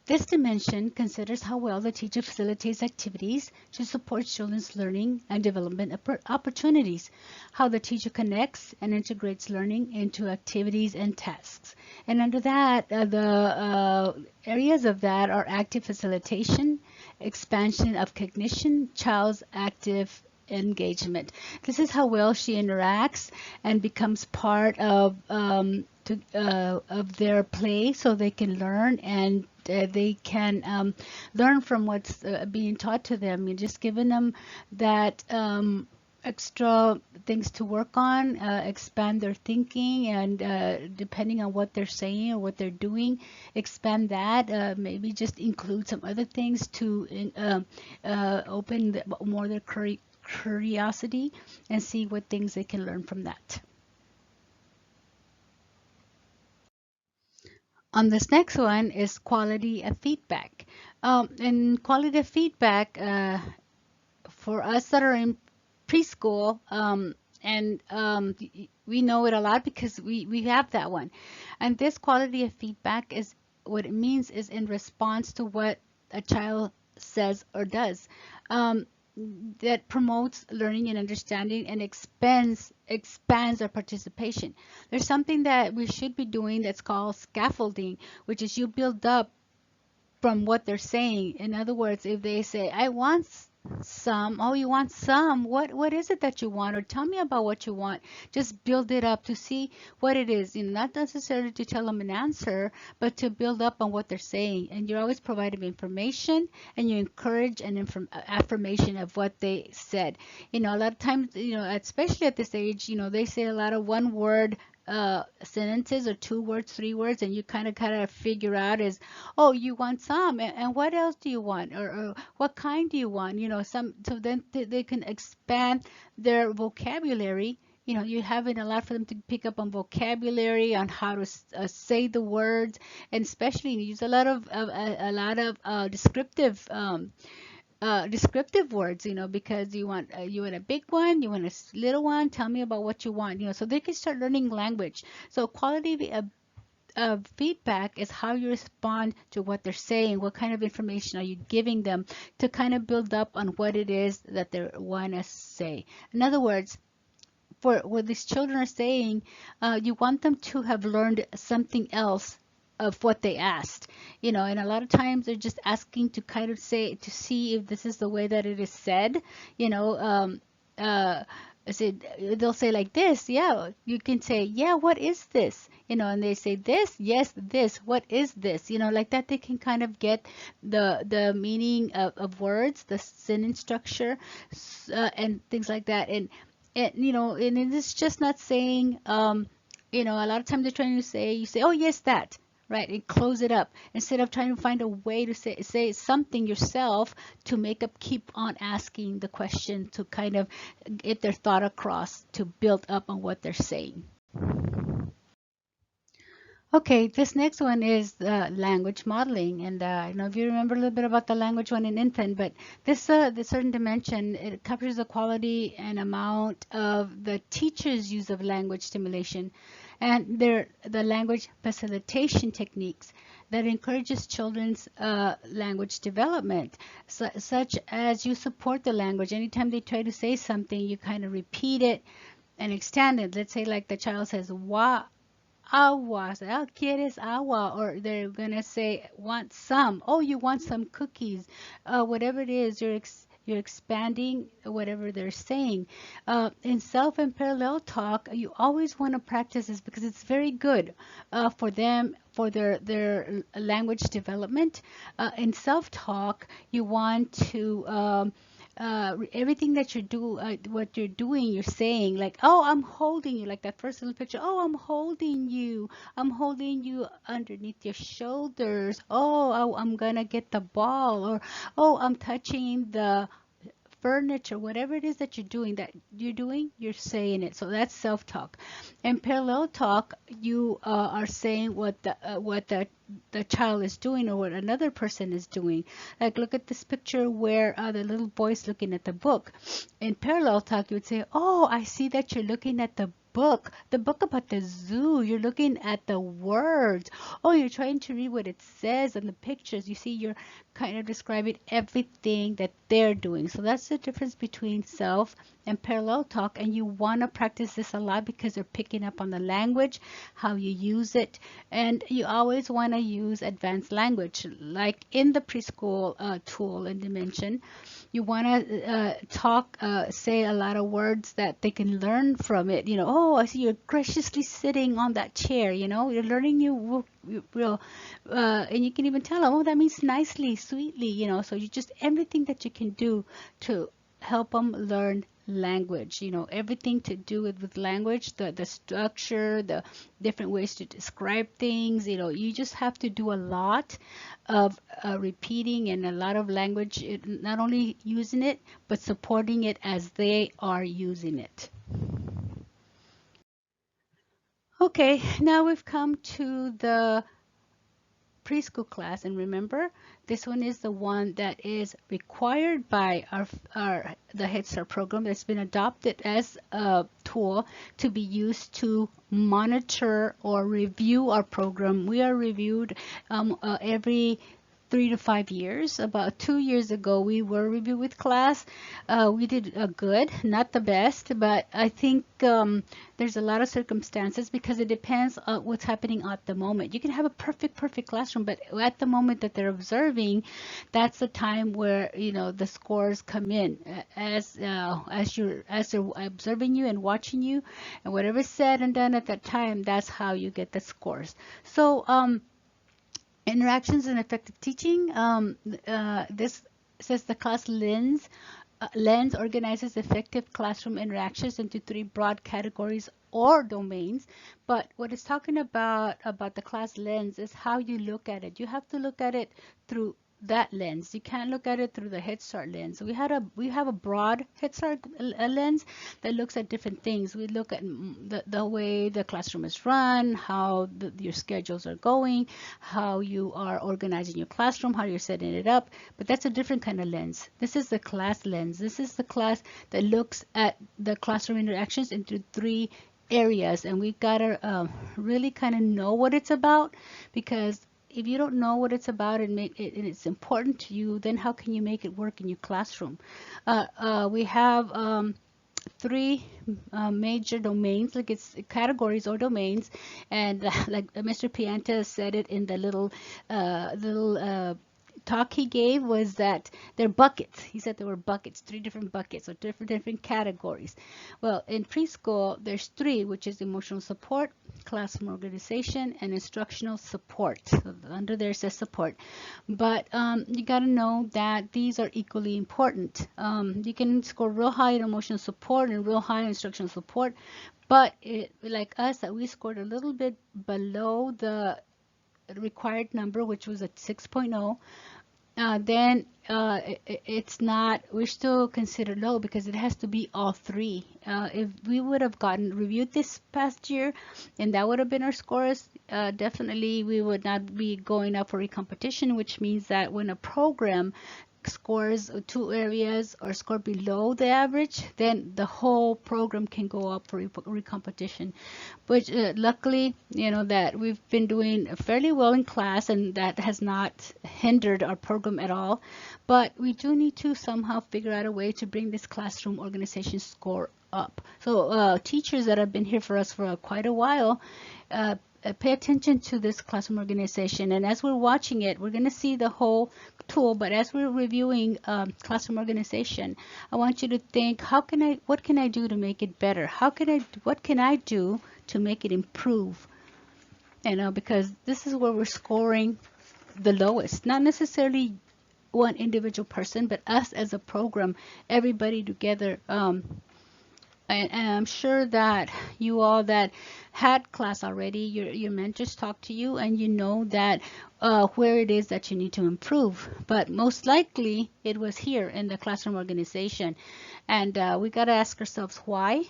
This dimension considers how well the teacher facilitates activities to support children's learning and development opportunities, how the teacher connects and integrates learning into activities and tasks. And under that, the areas of that are active facilitation, expansion of cognition, child's active engagement. This is how well she interacts and becomes part of their play, so they can learn, and they can learn from what's being taught to them. You're just giving them that extra things to work on, expand their thinking, and depending on what they're saying or what they're doing, expand that. Maybe just include some other things to open more their curiosity and see what things they can learn from that. On this next one is quality of feedback. And quality of feedback, for us that are in preschool, and we know it a lot because we have that one. And this quality of feedback is what it means is in response to what a child says or does. That promotes learning and understanding and expands our participation. There's something that we should be doing that's called scaffolding, which is you build up from what they're saying. In other words, if they say, I want some, oh, you want some, what is it that you want? Or tell me about what you want. Just build it up to see what it is. Not necessarily to tell them an answer, but to build up on what they're saying. And you're always providing information, and you encourage an affirmation of what they said. A lot of times, especially at this age, they say a lot of one word sentences, or 2 words, 3 words, and you kind of figure out is, oh, you want some, and what else do you want, or what kind do you want, some, so then they can expand their vocabulary. You're having a lot for them to pick up on vocabulary, on how to say the words, and especially use a lot of descriptive words, because you want a big one, you want a little one, tell me about what you want, so they can start learning language. So quality of feedback is how you respond to what they're saying, what kind of information are you giving them to kind of build up on what it is that they want to say. In other words, for what these children are saying, you want them to have learned something else of what they asked, and a lot of times they're just asking to kind of say, to see if this is the way that it is said, they'll say like this, yeah, you can say, yeah, what is this, and they say this, yes, this, what is this, like that. They can kind of get the meaning of words, the sentence structure, and things like that. And it's just not saying, a lot of times they're trying to say, you say, oh, yes, that, right, and close it up instead of trying to find a way to say something yourself to keep on asking the question to kind of get their thought across, to build up on what they're saying. Okay, this next one is language modeling, and I don't know if you remember a little bit about the language one in infant, but this certain dimension, it captures the quality and amount of the teacher's use of language stimulation, and the language facilitation techniques that encourages children's language development, such as you support the language. Anytime they try to say something, you kind of repeat it and extend it. Let's say like the child says, wa agua, say, oh, quieres agua, or they're gonna say, want some, oh, you want some cookies, whatever it is, you're expanding whatever they're saying. In self and parallel talk, you always want to practice this because it's very good for them, for their language development. In self talk, you want to everything that what you're doing, you're saying like, oh, I'm holding you, like that first little picture. Oh, I'm holding you underneath your shoulders. Oh, I'm gonna get the ball, or oh, I'm touching the furniture, whatever it is that you're saying it. So that's self-talk. And parallel talk, you are saying what the child is doing, or what another person is doing. Like, look at this picture where the little boy's looking at the book. In parallel talk, you would say, oh, I see that you're looking at the book about the zoo. You're looking at the words. Oh, you're trying to read what it says on the pictures. You see, you're kind of describing everything that they're doing. So that's the difference between self and parallel talk. And you want to practice this a lot because they're picking up on the language, how you use it. And you always want to use advanced language, like in the preschool tool and dimension. You want to say a lot of words that they can learn from it. Oh, I see you're graciously sitting on that chair. You're learning and you can even tell them, oh, that means nicely, sweetly. So you just everything that you can do to help them learn language, everything to do with language, the structure, the different ways to describe things. You just have to do a lot of repeating and a lot of language, not only using it, but supporting it as they are using it. Okay, now we've come to the preschool class, and remember, this one is the one that is required by our the Head Start program, that's been adopted as a tool to be used to monitor or review our program. We are reviewed every 3 to 5 years. About 2 years ago, we were reviewed with class. We did good, not the best, but I think there's a lot of circumstances because it depends on what's happening at the moment. You can have a perfect classroom, but at the moment that they're observing, that's the time where the scores come in as they're observing you and watching you, and whatever's said and done at that time, that's how you get the scores. So interactions and effective teaching. This says the class lens organizes effective classroom interactions into 3 broad categories or domains. But what it's talking about the class lens is how you look at it. You have to look at it through that lens. You can't look at it through the Head Start lens. We have a broad Head Start lens that looks at different things. We look at the way the classroom is run, how your schedules are going, how you are organizing your classroom, how you're setting it up. But that's a different kind of lens. This is the class lens. This is the class that looks at the classroom interactions into 3 areas, and we gotta really kind of know what it's about, because if you don't know what it's about and it's important to you, then how can you make it work in your classroom? We have 3 major domains, like it's categories or domains, and like Mr. Pianta said it in the little talk he gave, was that they're buckets. He said there were buckets, 3 different buckets or different categories. Well, in preschool, there's 3, which is emotional support, classroom organization, and instructional support. So under there says support. But you got to know that these are equally important. You can score real high in emotional support and real high in instructional support, but like us, that we scored a little bit below the required number, which was at 6.0, then it's not, we're still considered low because it has to be all 3. If we would have gotten reviewed this past year and that would have been our scores, definitely we would not be going up for recompetition, which means that when a program scores 2 areas or score below the average, then the whole program can go up for recompetition. But luckily, that we've been doing fairly well in class, and that has not hindered our program at all. But we do need to somehow figure out a way to bring this classroom organization score up. So teachers that have been here for us for quite a while, pay attention to this classroom organization, and as we're watching it, we're going to see the whole tool, but as we're reviewing classroom organization, I want you to think, what can I do to make it better? What can I do to make it improve? Because this is where we're scoring the lowest, not necessarily one individual person, but us as a program, everybody together. And I'm sure that you all that had class already, your mentors talk to you, and you know that where it is that you need to improve. But most likely it was here in the classroom organization. And we got to ask ourselves why?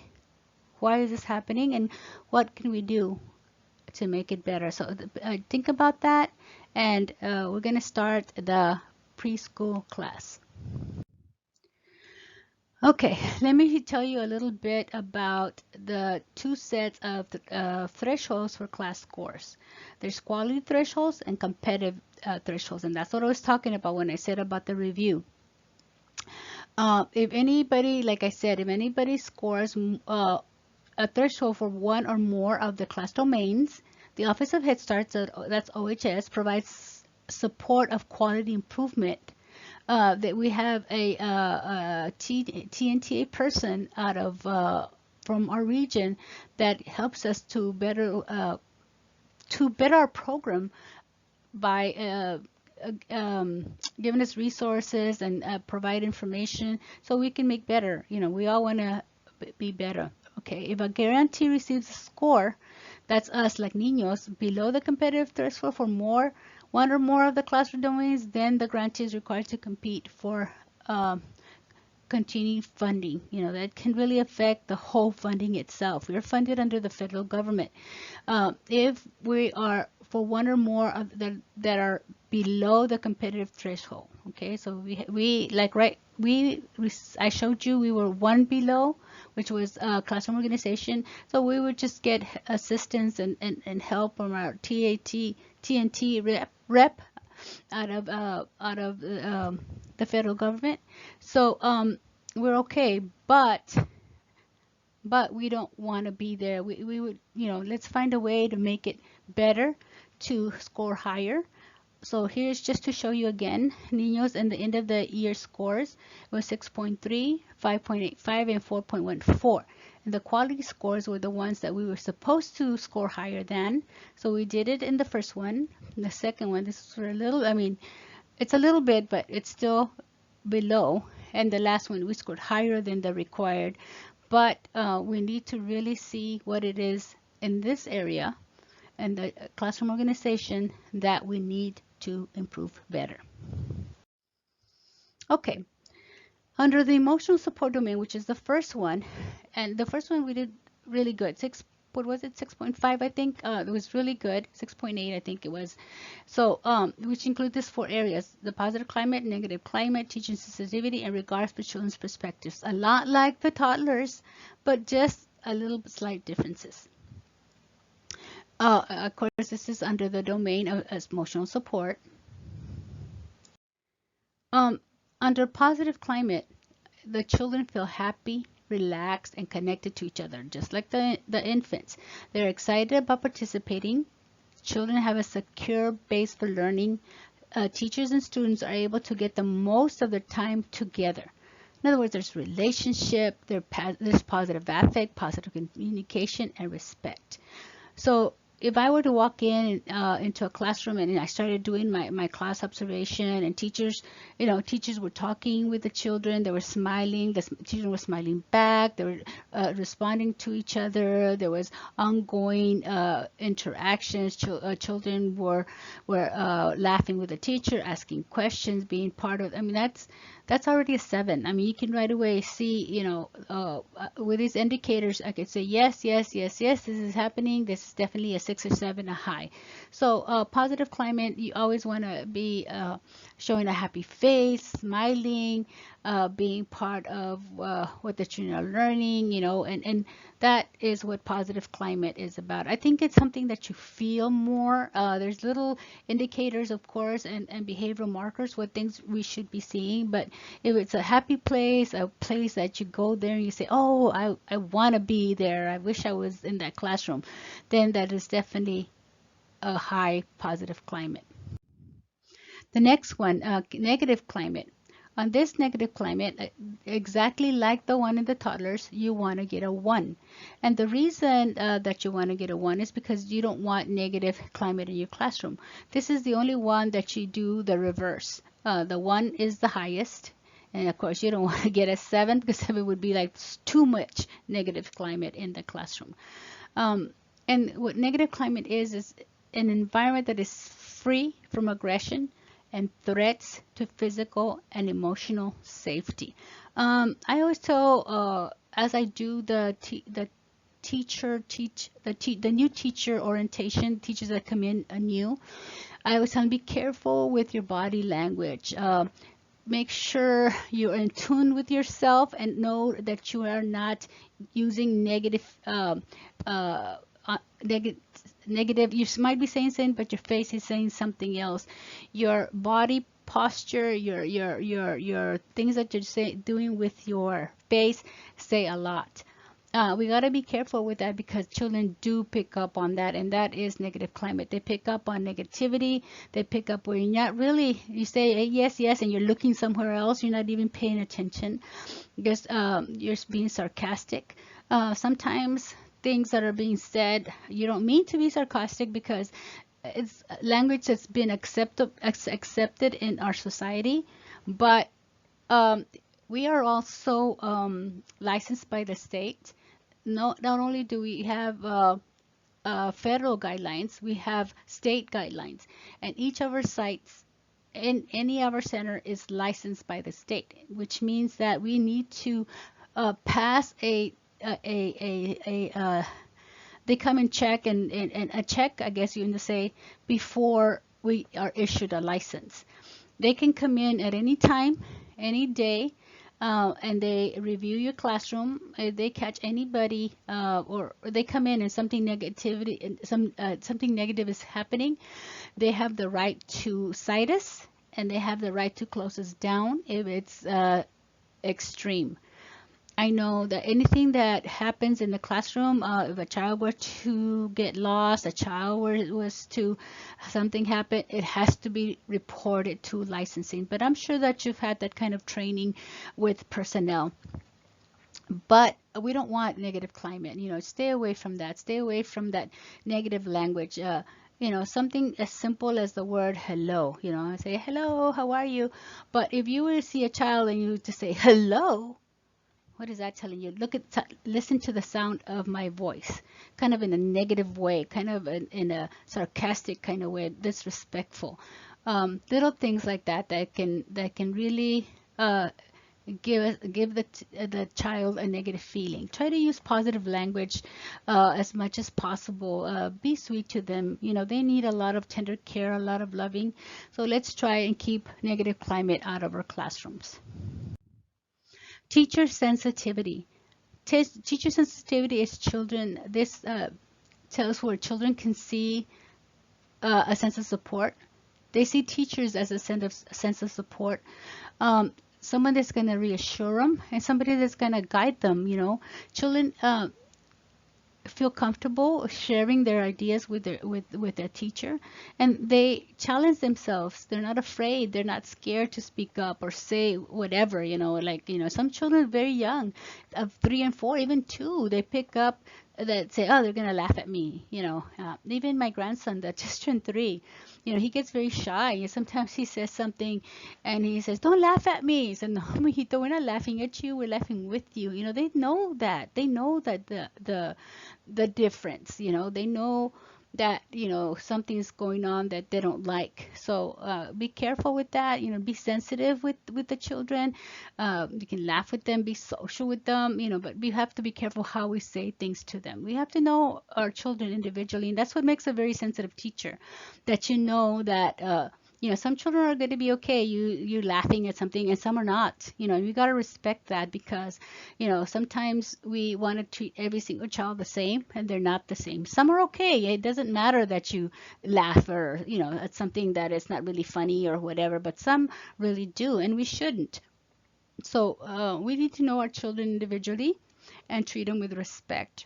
Why is this happening? And what can we do to make it better? So think about that. And we're going to start the preschool class. Okay, let me tell you a little bit about the 2 sets of thresholds for class scores. There's quality thresholds and competitive thresholds, and that's what I was talking about when I said about the review. If anybody, like I said, if anybody scores a threshold for 1 or more of the class domains, the Office of Head Start, that's OHS, provides support of quality improvement. That we have a TNTA person out of from our region that helps us to better our program by giving us resources and provide information so we can make better. We all want to be better. Okay, if a guarantee receives a score, that's us like niños, below the competitive threshold for one or more of the classroom domains, then the grantee is required to compete for continued funding. That can really affect the whole funding itself. We are funded under the federal government. If we are for one or more of that are below the competitive threshold. Okay, so we like right I showed you we were one below, which was classroom organization. So we would just get assistance and help from our TNT rep out of the federal government. So we're okay, but we don't want to be there. We would, let's find a way to make it better, to score higher. So here's just to show you again, niños in the end of the year scores was 6.3, 5.85, and 4.14. And the quality scores were the ones that we were supposed to score higher than. So we did it in the first one. The second one, this is a little, it's a little bit, but it's still below. And the last one, we scored higher than the required. But we need to really see what it is in this area and the classroom organization that we need to improve better. Okay, under the emotional support domain, which is the first one, and the first one we did really good. What was it? 6.5, I think. It was really good. 6.8, I think it was. So, which include these 4 areas: the positive climate, negative climate, teaching sensitivity, and regards for children's perspectives. A lot like the toddlers, but just a little slight differences. Of course, this is under the domain of emotional support. Under positive climate, the children feel happy, relaxed, and connected to each other, just like the infants. They're excited about participating. Children have a secure base for learning. Teachers and students are able to get the most of their time together. In other words, there's relationship, there's positive affect, positive communication, and respect. So if I were to walk into a classroom and I started doing my class observation, and teachers were talking with the children, they were smiling, the children were smiling back, they were responding to each other, there was ongoing interactions, children were laughing with the teacher, asking questions, being part of, that's already a 7. You can right away see, with these indicators, I could say, yes, this is happening. This is definitely a 6 or 7, a high. So positive climate, you always want to be showing a happy face, smiling, being part of what the children are learning, and that is what positive climate is about. I think it's something that you feel more. There's little indicators, of course, and behavioral markers, what things we should be seeing. But if it's a happy place, a place that you go there and you say, oh, I want to be there, I wish I was in that classroom, then that is definitely a high positive climate. The next one, negative climate. On this negative climate, exactly like the one in the toddlers, you want to get a 1. And the reason that you want to get a 1 is because you don't want negative climate in your classroom. This is the only one that you do the reverse. The 1 is the highest. And of course, you don't want to get a 7 because 7 would be like too much negative climate in the classroom. And what negative climate is an environment that is free from aggression and threats to physical and emotional safety. I always tell, as I do the new teacher orientation, teachers that come in anew, I always tell them, be careful with your body language. Make sure you're in tune with yourself and know that you are not using negative, you might be saying something, but your face is saying something else. Your body posture, your things that you're doing with your face say a lot. We got to be careful with that because children do pick up on that, and that is negative climate. They pick up on negativity. They pick up where you're not really, you say yes, and you're looking somewhere else. You're not even paying attention because you're being sarcastic. Sometimes things that are being said, you don't mean to be sarcastic because it's a language that's been accepted in our society, but um, we are also licensed by the state. No, not only do we have federal guidelines, we have state guidelines, and each of our sites in any of our center is licensed by the state, which means that we need to pass they come and check and a check, I guess you want to say, before we are issued a license. They can come in at any time, any day, and they review your classroom. If they catch anybody, or they come in and something negative is happening, they have the right to cite us, and they have the right to close us down if it's extreme. I know that anything that happens in the classroom, if a child were to get lost, a child was to something happen, it has to be reported to licensing. But I'm sure that you've had that kind of training with personnel. But we don't want negative climate. Stay away from that. Stay away from that negative language. Something as simple as the word hello. I say hello, how are you? But if you were to see a child and you to say hello, what is that telling you? Listen to the sound of my voice, kind of in a negative way, kind of in a sarcastic kind of way, disrespectful. Little things like that can really give the child a negative feeling. Try to use positive language as much as possible. Be sweet to them. They need a lot of tender care, a lot of loving. So let's try and keep negative climate out of our classrooms. Teacher sensitivity. Teacher sensitivity is children. This tells where children can see a sense of support. They see teachers as a sense of support. Someone that's going to reassure them, and somebody that's going to guide them. Children feel comfortable sharing their ideas with their teacher, and they challenge themselves. They're not afraid, they're not scared to speak up or say whatever. Some children very young, of 3 and 4, even 2, they pick up that say, oh, they're gonna laugh at me. Even my grandson that just turned 3, he gets very shy, and sometimes he says something and he says, don't laugh at me. He said, no, Mijito, we're not laughing at you, we're laughing with you. They know that the difference. They know that something's going on that they don't like. So be careful with that. Be sensitive with the children. You can laugh with them, be social with them. But we have to be careful how we say things to them. We have to know our children individually, and that's what makes a very sensitive teacher. That that some children are going to be okay, you laughing at something, and some are not. You got to respect that, because sometimes we want to treat every single child the same, and they're not the same. Some are okay. It doesn't matter that you laugh, or at something that is not really funny or whatever, but some really do, and we shouldn't. So we need to know our children individually and treat them with respect.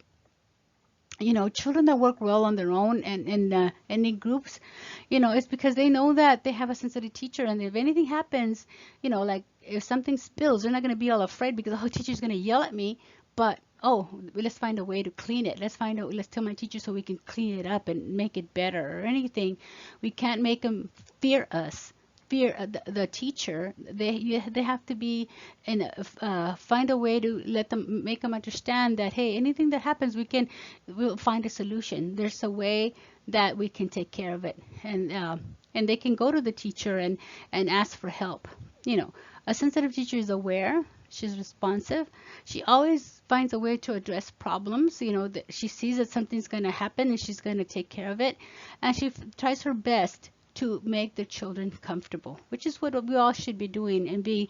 Children that work well on their own and in groups, it's because they know that they have a sensitive teacher, and if anything happens, like if something spills, they're not going to be all afraid because, oh, teacher's going to yell at me. But, oh, let's find a way to clean it. Let's tell my teacher so we can clean it up and make it better, or anything. We can't make them fear us. Fear the teacher. They have to be find a way to make them understand that, hey, anything that happens, we'll find a solution. There's a way that we can take care of it, and they can go to the teacher and ask for help. A sensitive teacher is aware. She's responsive. She always finds a way to address problems. She sees that something's going to happen, and she's going to take care of it, and she tries her best to make the children comfortable, which is what we all should be doing, and be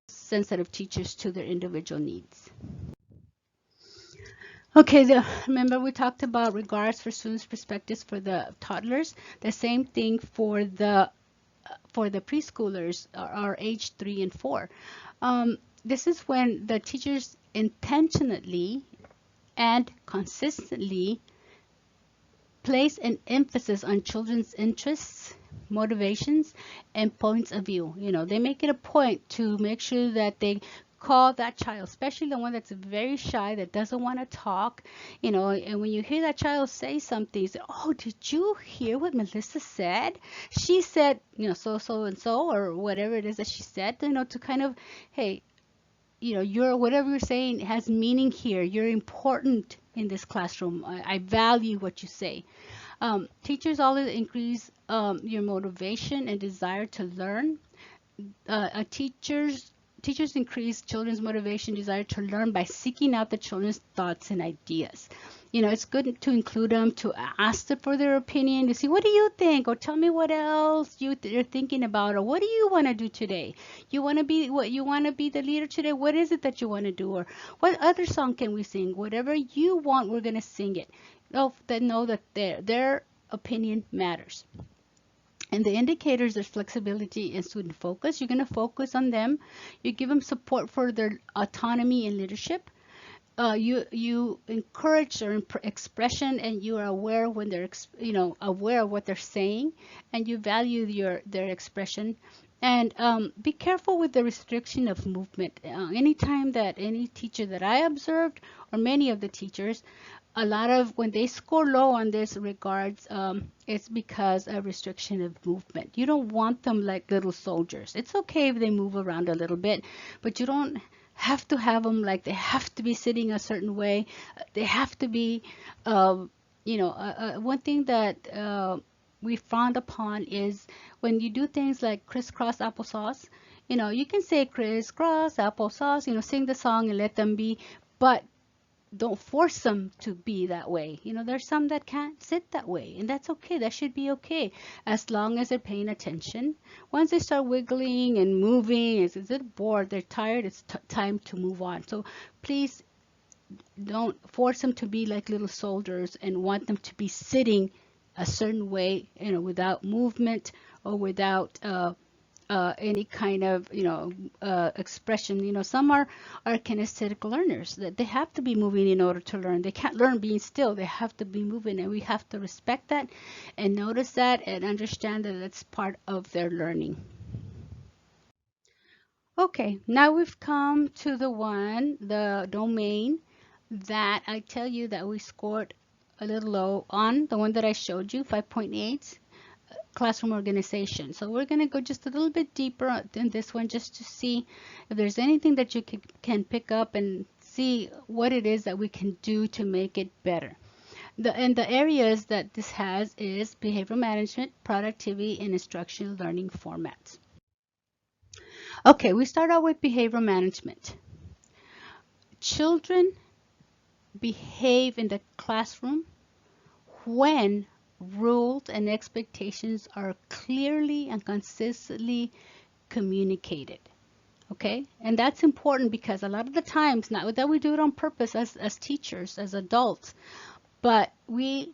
sensitive teachers to their individual needs. Okay, remember we talked about regards for students' perspectives for the toddlers. The same thing for the preschoolers, are age 3 and 4. This is when the teachers intentionally and consistently place an emphasis on children's interests, motivations, and points of view. They make it a point to make sure that they call that child, especially the one that's very shy, that doesn't want to talk, and when you hear that child say something, you say, oh, did you hear what Melissa said? She said, so and so, or whatever it is that she said, to kind of, hey, your whatever you're saying has meaning here. You're important in this classroom. I value what you say. Teachers always increase your motivation and desire to learn. Teachers increase children's motivation, desire to learn by seeking out the children's thoughts and ideas. It's good to include them, to ask them for their opinion, to see, what do you think, or tell me what else you're thinking about, or what do you want to do today? You want to be the leader today? What is it that you want to do? Or what other song can we sing? Whatever you want, we're going to sing it. Know that their opinion matters. And the indicators are flexibility and student focus. You're going to focus on them. You give them support for their autonomy and leadership. You encourage their expression, and you are aware when they're aware of what they're saying, and you value their expression. And be careful with the restriction of movement. Anytime that any teacher that I observed, or many of the teachers, a lot of when they score low on this regards, it's because of restriction of movement. You don't want them like little soldiers. It's okay if they move around a little bit, but you don't have to have them like they have to be sitting a certain way. They have to be, one thing that we frowned upon is when you do things like crisscross applesauce. You can say crisscross applesauce, sing the song and let them be, but don't force them to be that way. There's some that can't sit that way, and that's okay. That should be okay, as long as they're paying attention. Once they start wiggling and moving, it's bored, they're tired, it's time to move on. So please don't force them to be like little soldiers and want them to be sitting a certain way, without movement or without any kind of expression. Some are kinesthetic learners, that they have to be moving in order to learn. They can't learn being still. They have to be moving, and we have to respect that and notice that and understand that it's part of their learning. Okay, now we've come to the domain that I tell you that we scored a little low on, the one that I showed you, 5.8. Classroom organization. So we're going to go just a little bit deeper in this one, just to see if there's anything that you can pick up and see what it is that we can do to make it better. And the areas that this has is behavioral management, productivity, and instructional learning formats. Okay, we start out with behavioral management. Children behave in the classroom when rules and expectations are clearly and consistently communicated. Okay, and that's important because a lot of the times, not that we do it on purpose as teachers, as adults, but we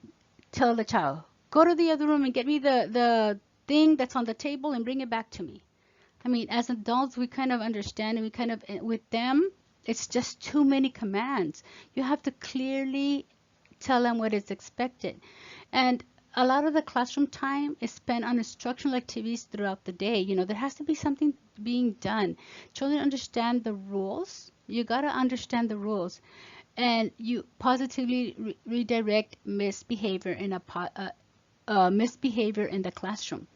tell the child, go to the other room and get me the thing that's on the table and bring it back to me. I mean, as adults, we kind of understand, and we kind of, with them, it's just too many commands. You have to clearly tell them what is expected. And a lot of the classroom time is spent on instructional activities throughout the day. There has to be something being done. Children understand the rules. You got to understand the rules. And you positively redirect misbehavior in misbehavior in the classroom.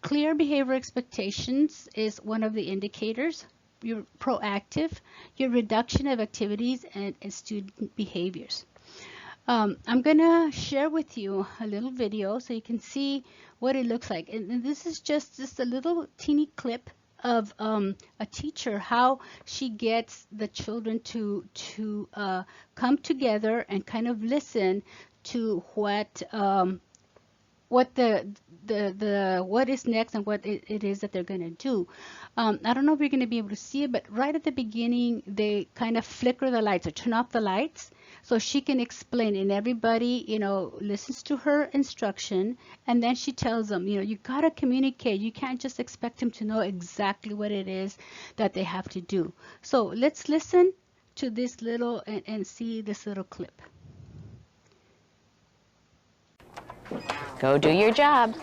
Clear behavior expectations is one of the indicators. You're proactive, your reduction of activities and student behaviors. I'm going to share with you a little video so you can see what it looks like. And this is just a little teeny clip of a teacher, how she gets the children to come together and kind of listen to what is next and what it is that they're going to do. I don't know if you're going to be able to see it, but right at the beginning, they kind of flicker the lights or turn off the lights so she can explain, and everybody, listens to her instruction, and then she tells them, you got to communicate. You can't just expect them to know exactly what it is that they have to do. So let's listen to this little and see this little clip. Go do your job.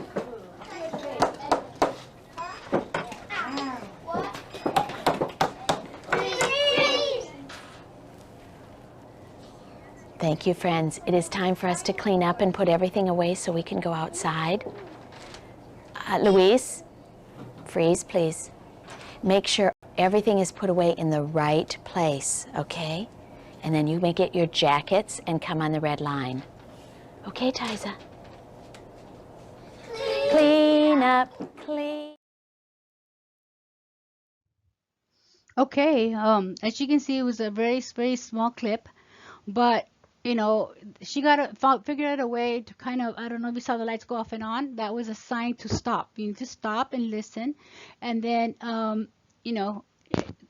Thank you, friends. It is time for us to clean up and put everything away so we can go outside. Luis, freeze, please. Make sure everything is put away in the right place, okay? And then you may get your jackets and come on the red line. Okay, Tyza? Clean up, clean. Okay, as you can see, it was a very, very small clip, but you know, she figure out a way to kind of, I don't know if you saw the lights go off and on. That was a sign to stop. You need to stop and listen, and then, you know,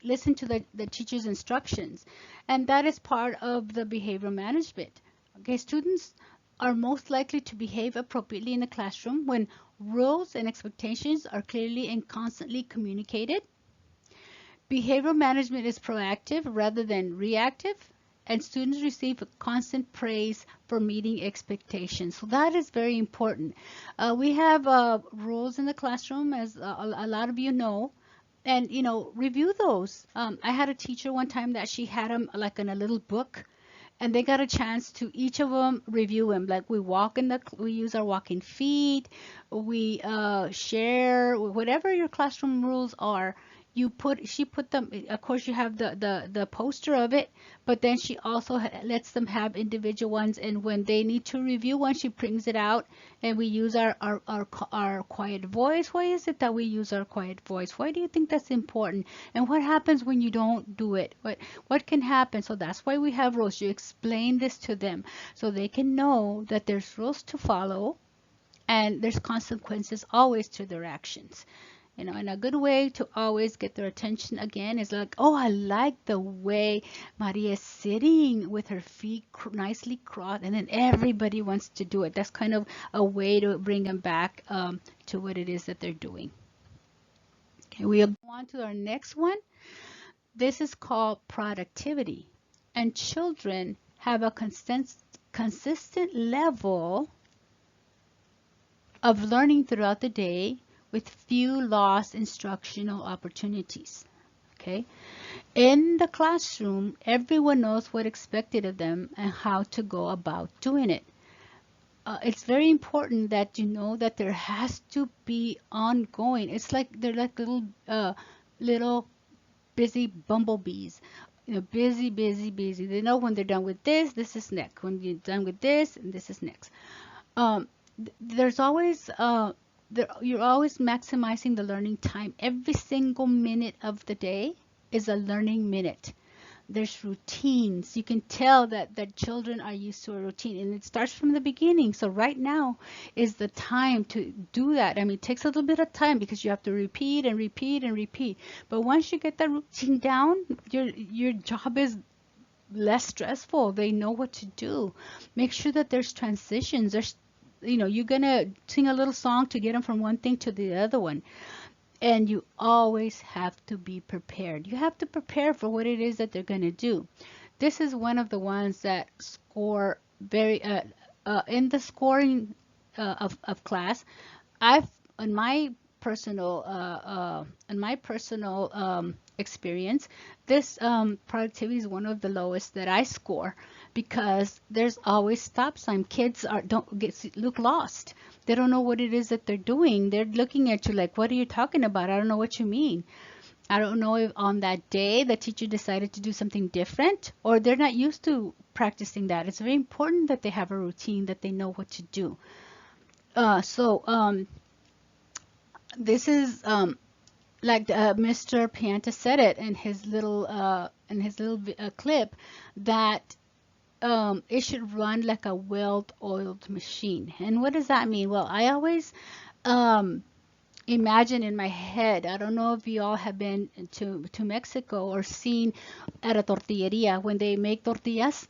listen to the teacher's instructions. And that is part of the behavioral management. Okay, students are most likely to behave appropriately in the classroom when rules and expectations are clearly and constantly communicated. Behavioral management is proactive rather than reactive, and students receive constant praise for meeting expectations. So that is very important. We have rules in the classroom, as a lot of you know, and you know, review those. I had a teacher one time that she had them like in a little book, and they got a chance to each of them review them. Like we use our walking feet, we share whatever your classroom rules are. She put them. Of course, you have the poster of it, but then she also lets them have individual ones. And when they need to review one, she brings it out, and we use our quiet voice. Why is it that we use our quiet voice? Why do you think that's important? And what happens when you don't do it? What can happen? So that's why we have rules. You explain this to them so they can know that there's rules to follow, and there's consequences always to their actions. You know, and a good way to always get their attention again is like, oh, I like the way Maria is sitting with her feet nicely crossed, and then everybody wants to do it. That's kind of a way to bring them back to what it is that they're doing. Okay, we'll go on to our next one. This is called productivity, and children have a consistent level of learning throughout the day with few lost instructional opportunities. Okay, in the classroom, everyone knows what expected of them and how to go about doing it. It's very important that you know that there has to be ongoing. It's like they're like little busy bumblebees. You know, busy, busy, busy. They know when they're done with this, this is next. When you're done with this, and this is next. There's always you're always maximizing the learning time. Every single minute of the day is a learning minute. There's routines. You can tell that the children are used to a routine, and it starts from the beginning. So right now is the time to do that. I mean, it takes a little bit of time because you have to repeat and repeat and repeat. But once you get that routine down, your job is less stressful. They know what to do. Make sure that there's transitions. There's, you know, you're gonna sing a little song to get them from one thing to the other one, and you always have to be prepared. You have to prepare for what it is that they're gonna do. This is one of the ones that score very in the scoring of class. I've in my personal experience, this productivity is one of the lowest that I score because there's always stop sign. Kids look lost. They don't know what it is that they're doing. They're looking at you like, what are you talking about? I don't know what you mean. I don't know if on that day the teacher decided to do something different or they're not used to practicing that. It's very important that they have a routine, that they know what to do. This is like Mr. Pianta said it in his little clip that it should run like a well-oiled machine. And what does that mean? Well, I always imagine in my head, I don't know if you all have been to Mexico or seen at a tortilleria when they make tortillas.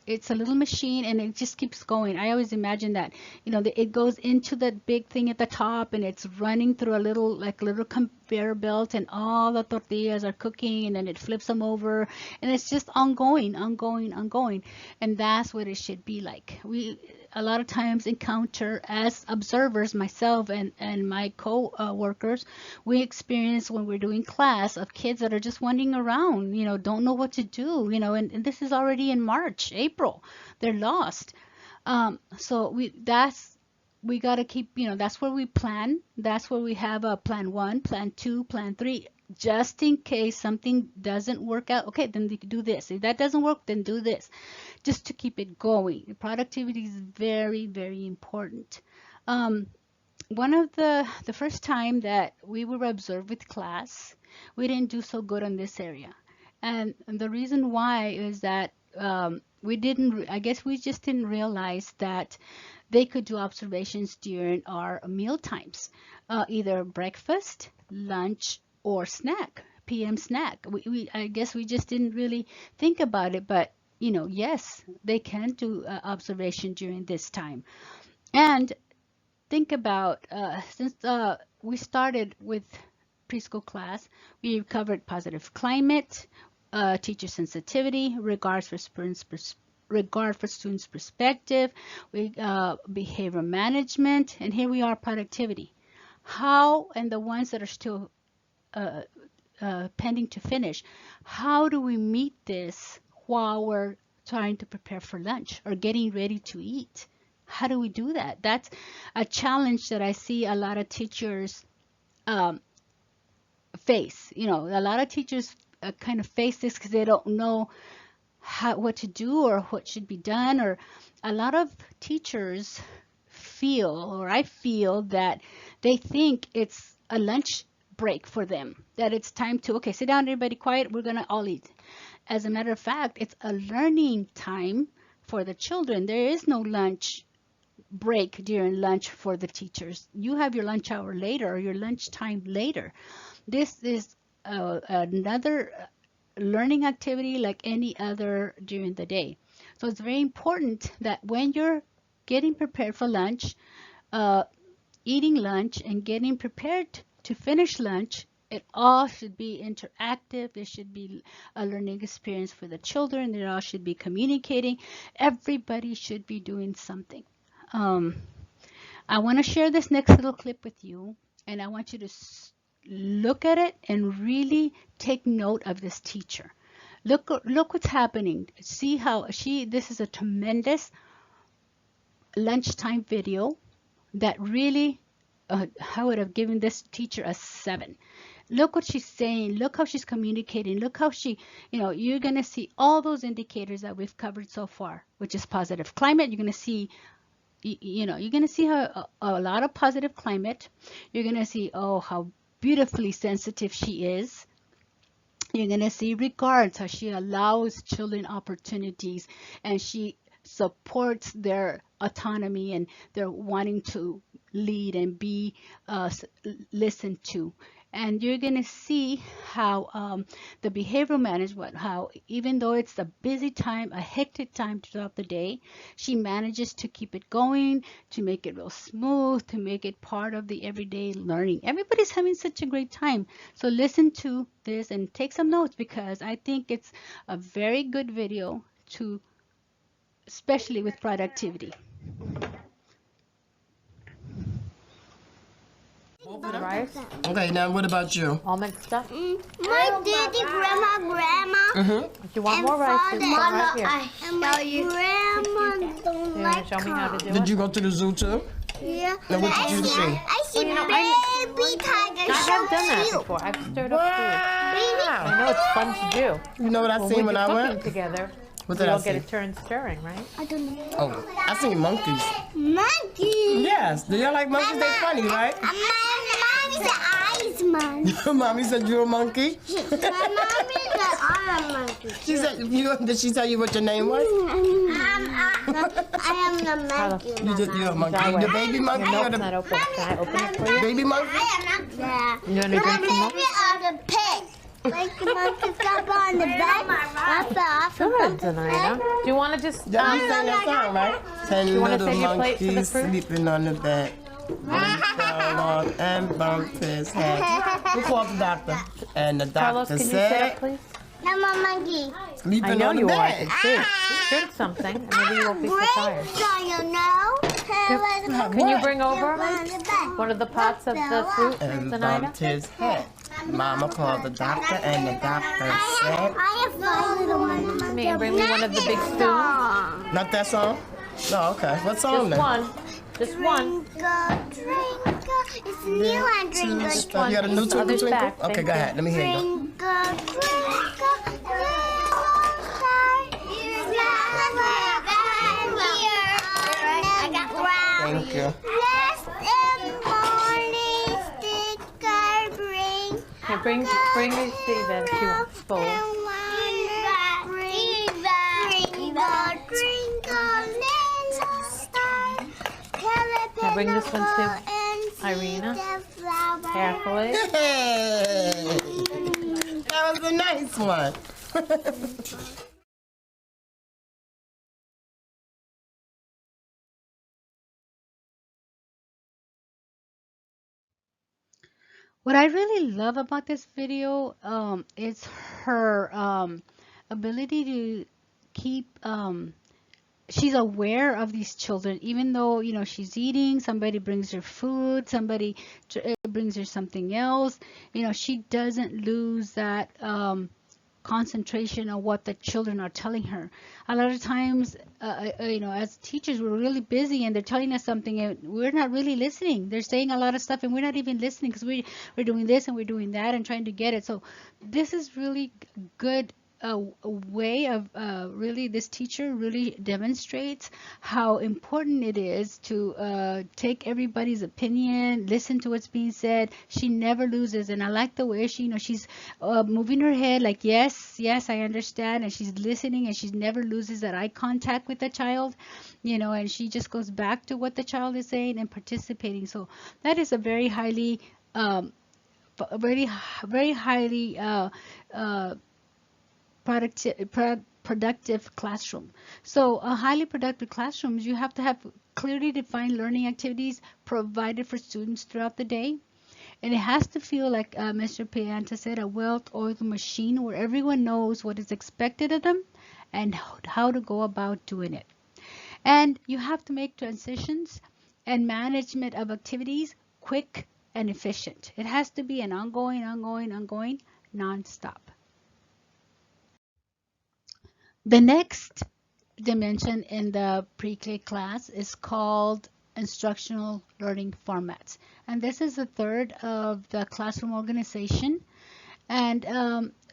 It's a little machine and it just keeps going. I always imagine that, you know, it goes into the big thing at the top and it's running through a little conveyor belt and all the tortillas are cooking and then it flips them over and it's just ongoing. And that's what it should be like. a lot of times encounter as observers, myself and my co-workers, we experience when we're doing class of kids that are just wandering around, don't know what to do, and this is already in March, April. They're lost. So we got to keep, that's where we plan. That's where we have a plan 1, plan 2, plan 3, just in case something doesn't work out. Okay, then you can do this. If that doesn't work, then do this, just to keep it going. Productivity is very, very important. One of the first time that we were observed with class, we didn't do so good on this area. And the reason why is that I guess we just didn't realize that they could do observations during our meal times, either breakfast, lunch, or snack, PM snack. I guess we just didn't really think about it, but yes, they can do observation during this time. And think about, since we started with preschool class, we covered positive climate, teacher sensitivity, regard for students' perspective, behavior management, and here we are, productivity. How, and the ones that are still pending to finish, how do we meet this while we're trying to prepare for lunch or getting ready to eat? How do we do that? That's a challenge that I see a lot of teachers face. A lot of teachers kind of face this because they don't know what to do or what should be done, or a lot of teachers I feel that they think it's a lunch break for them, that it's time to, okay, sit down, everybody quiet, we're gonna all eat. As a matter of fact, it's a learning time for the children. There is no lunch break during lunch for the teachers. You have your lunch hour later or your lunch time later. This is another learning activity like any other during the day. So it's very important that when you're getting prepared for lunch, eating lunch and getting prepared to finish lunch, it all should be interactive. There should be a learning experience for the children. They all should be communicating. Everybody should be doing something. I want to share this next little clip with you, and I want you to look at it and really take note of this teacher. Look what's happening. See how this is a tremendous lunchtime video that really, I would have given this teacher a 7. Look what she's saying. Look how she's communicating. Look how you're going to see all those indicators that we've covered so far, which is positive climate. You're going to see, you're going to see a lot of positive climate. You're going to see, how beautifully sensitive she is. You're going to see regards, how she allows children opportunities and she supports their autonomy and their wanting to lead and be listened to. And you're going to see how the behavioral management, how even though it's a busy time, a hectic time throughout the day, she manages to keep it going, to make it real smooth, to make it part of the everyday learning. Everybody's having such a great time. So listen to this and take some notes, because I think it's a very good video especially with productivity. Rice? Okay, now what about you? All mixed up? My daddy, grandma, Do you want more rice? Just put it right here. and my grandma don't You like want to show me how to do Did it? you go to the zoo too? Yeah. Now what did you see? I see Well, baby tiger. I have done that so before. I've stirred up food. Wow. I know it's fun to do. You know what I Well, seen when you're I cooking went? together, What we did I all get see? a turn stirring, right? I don't know. Oh, I seen monkeys. Monkey. Yes. Do y'all like monkeys? They funny, right? My mommy's an ice man. Mommy said you're a monkey. My mommy's an monkey. She said did she tell you what your name was? I am the monkey. You're a monkey. That way. The baby monkey Your or milk's not the open. Can I open it for you? baby monkey? Yeah. You want to drink some milk? Baby or the pig. Like the monkey stop on the bed. Good, Zenaida. Do you want to just... You sang that song, right? 10 You wanna little save your plate for the monkeys fruit? sleeping on the bed. One fell off and bumped his head. Who called the doctor? And the Carlos, doctor can you sit up, said, please? I'm a monkey. Sleeping I know on the you are. I bed. can see. Shoot something, and maybe you won't be so tired. You know? Can you bring over one of the pots of the fruit, And Zenaida? bumped his head. Mama called the doctor, and the doctor said, I have 5 little monkeys. Come here, bring me one of the big spoons. "Not that song." No, okay. What song Just then? one. Just one. Twinkle, it's a new one, Twinkle. Twinkle. You got a new twinkle Other's twinkle? back. Okay, Thank go you. ahead. Let me hear you. Twinkle, twinkle, little star, Thank you. Blessed in morning, sticker bring. Here, bring me Steven to bowl. Now bring this one to Irina. Carefully. Hey, that was a nice one. What I really love about this video is her ability to keep she's aware of these children, even though she's eating, somebody brings her food, somebody brings her something else. She doesn't lose that concentration on what the children are telling her. A lot of times, as teachers, we're really busy and they're telling us something and we're not really listening. They're saying a lot of stuff and we're not even listening because we're doing this and we're doing that and trying to get it. So this is really good. A way of really, this teacher really demonstrates how important it is to take everybody's opinion, listen to what's being said. She never loses, and I like the way she's moving her head like yes, I understand, and she's listening, and she never loses that eye contact with the child, and she just goes back to what the child is saying and participating. So that is a very highly, very highly productive classroom. So highly productive classrooms, you have to have clearly defined learning activities provided for students throughout the day. And it has to feel like Mr. Pianta said, a well-oiled machine where everyone knows what is expected of them and how to go about doing it. And you have to make transitions and management of activities quick and efficient. It has to be an ongoing, non-stop. The next dimension in the pre-K class is called instructional learning formats. And this is the third of the classroom organization. And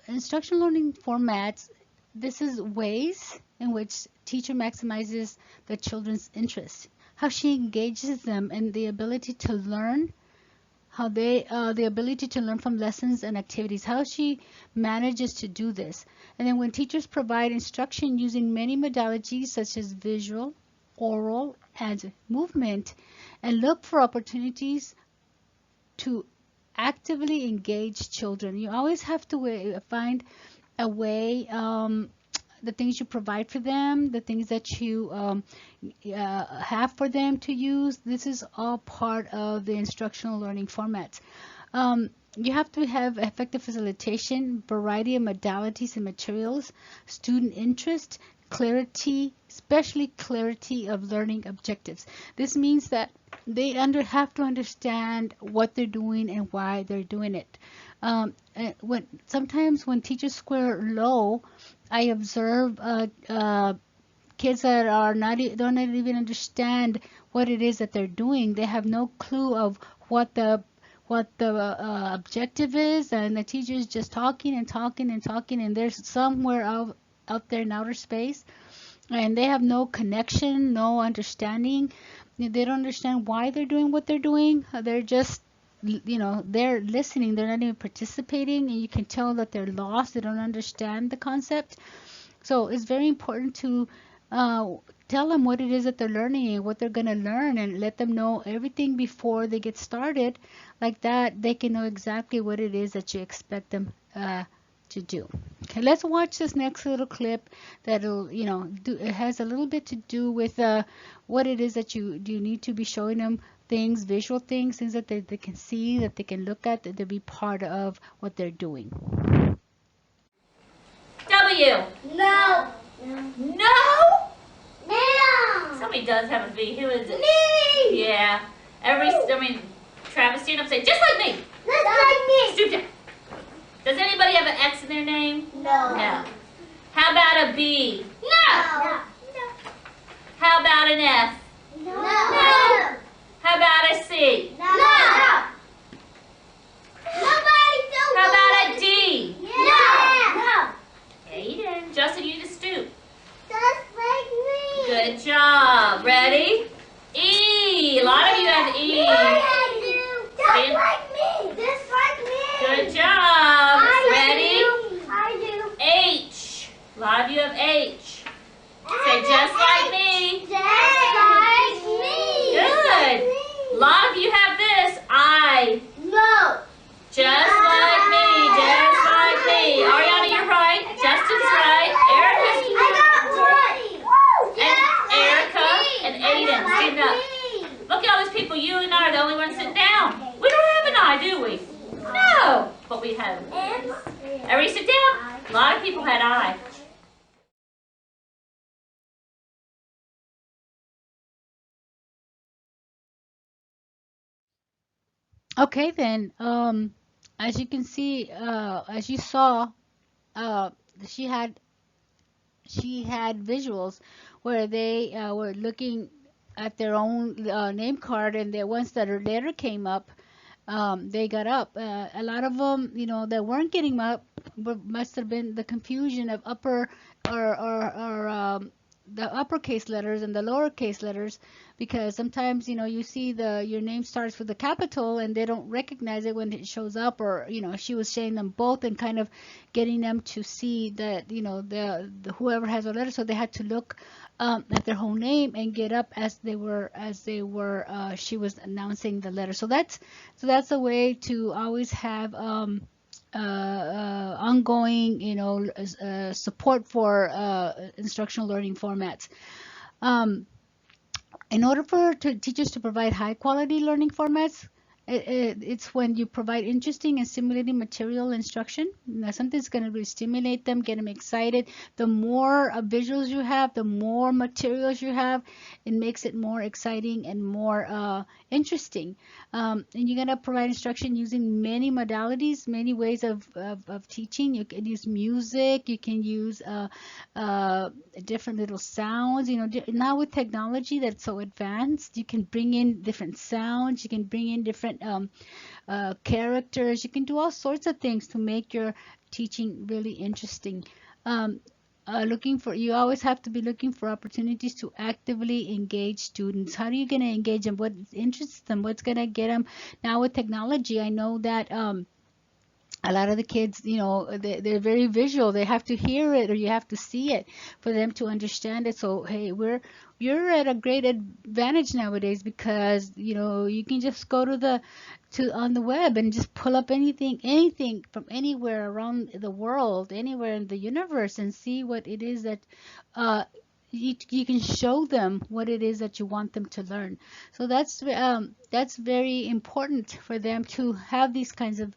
instructional learning formats, this is ways in which teacher maximizes the children's interest, how she engages them in the ability to learn, how they the ability to learn from lessons and activities, how she manages to do this. And then when teachers provide instruction using many modalities such as visual, oral, and movement, and look for opportunities to actively engage children. You always have to find a way, the things you provide for them, the things that you have for them to use. This is all part of the instructional learning formats. You have to have effective facilitation, variety of modalities and materials, student interest, clarity, especially clarity of learning objectives. This means that they have to understand what they're doing and why they're doing it. Sometimes when teachers score low, I observe kids that don't even understand what it is that they're doing. They have no clue of what the objective is, and the teacher is just talking and talking and talking, and there's somewhere out there in outer space, and they have no connection, no understanding. They don't understand why they're doing what they're doing. They're just, they're listening. They're not even participating, and you can tell that they're lost. They don't understand the concept. So it's very important to tell them what it is that they're learning and what they're going to learn, and let them know everything before they get started. Like that, they can know exactly what it is that you expect them to do. Okay, let's watch this next little clip that'll, it has a little bit to do with what it is that you need to be showing them, things, visual things that they can see, that they can look at, that they'll be part of what they're doing. W. No. No? No. Somebody does have a V. Who is it? Me. Yeah. Travis, stand up and say, just like me. Just like me. Stoop down. Does anybody have an X in their name? No. No. How about a B? No. How about an F? No. How about a C? No. Nobody do How about a D? No. Aiden, Justin, you need to stoop. Just like me. Good job. Ready? E. A lot of you have E. I do. Just Stand- like me. Just like me. Good job. Ready? I do. H. A lot of you have H. Say just like me. Just like me. Good. A lot of you have this. I. No. Just like me. Just like me. Ariana, you're right. Justin's right. Erica's I got one. and Erica and Aiden. Stand up. Look at all these people. You and I are the only ones sitting down. We don't have an eye, do we? No. But we have. Everybody sit down. A lot of people had eye. Okay, then, as you can see, as you saw, uh, she had she had visuals where they were looking at their own name card, and then once that letter came up, they got up. A lot of them, that weren't getting up, must have been the confusion of upper or the uppercase letters and the lowercase letters, because sometimes you see your name starts with a capital and they don't recognize it when it shows up, or she was saying them both and kind of getting them to see that the whoever has a letter, so they had to look at their whole name and get up as they were she was announcing the letter. So that's a way to always have ongoing support for instructional learning formats. In order for teachers to provide high quality learning formats, it's when you provide interesting and stimulating material instruction. Something's going to really stimulate them, get them excited. The more visuals you have, the more materials you have, it makes it more exciting and more interesting. And you're going to provide instruction using many modalities, many ways of teaching. You can use music, you can use different little sounds. Now with technology that's so advanced, you can bring in different sounds, you can bring in different characters, you can do all sorts of things to make your teaching really interesting. You always have to be looking for opportunities to actively engage students. How are you going to engage them? What interests them? What's going to get them? Now with technology, I know that a lot of the kids, they're very visual. They have to hear it or you have to see it for them to understand it. So, hey, you're at a great advantage nowadays, because, you can just go on the web and just pull up anything from anywhere around the world, anywhere in the universe, and see what it is that you can show them what it is that you want them to learn. So that's very important for them to have these kinds of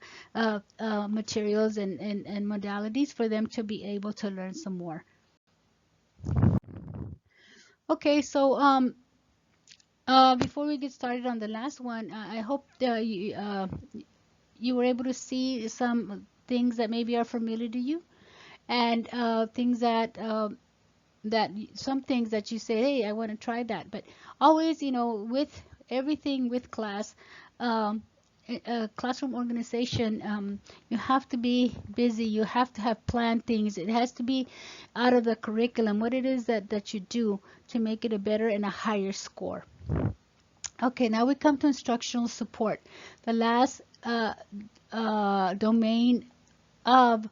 materials and modalities for them to be able to learn some more. Okay, so before we get started on the last one, I hope you were able to see some things that maybe are familiar to you, and things that some things that you say, hey, I want to try that. But always, with everything with class, classroom organization, you have to be busy, you have to have planned things. It has to be out of the curriculum, what it is that you do to make it a better and a higher score. Okay, now we come to instructional support, the last domain of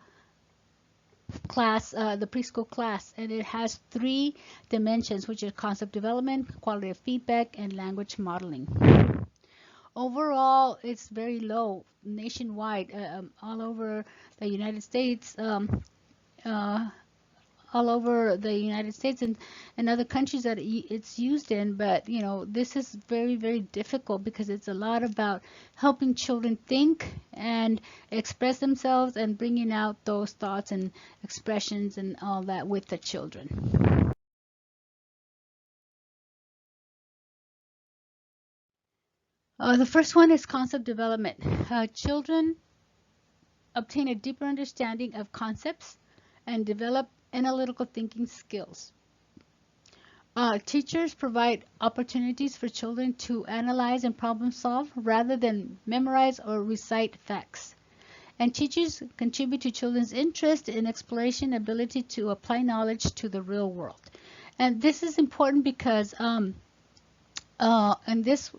class, the preschool class, and it has 3 dimensions, which are concept development, quality of feedback, and language modeling. Overall, it's very low nationwide, all over the United States. all over the United States and other countries that it's used in. But you know, this is very, very difficult because it's a lot about helping children think and express themselves and bringing out those thoughts and expressions and all that with the children. The first one is concept development. Children obtain a deeper understanding of concepts and develop analytical thinking skills. Teachers provide opportunities for children to analyze and problem solve rather than memorize or recite facts. And teachers contribute to children's interest in exploration, ability to apply knowledge to the real world. And this is important because in this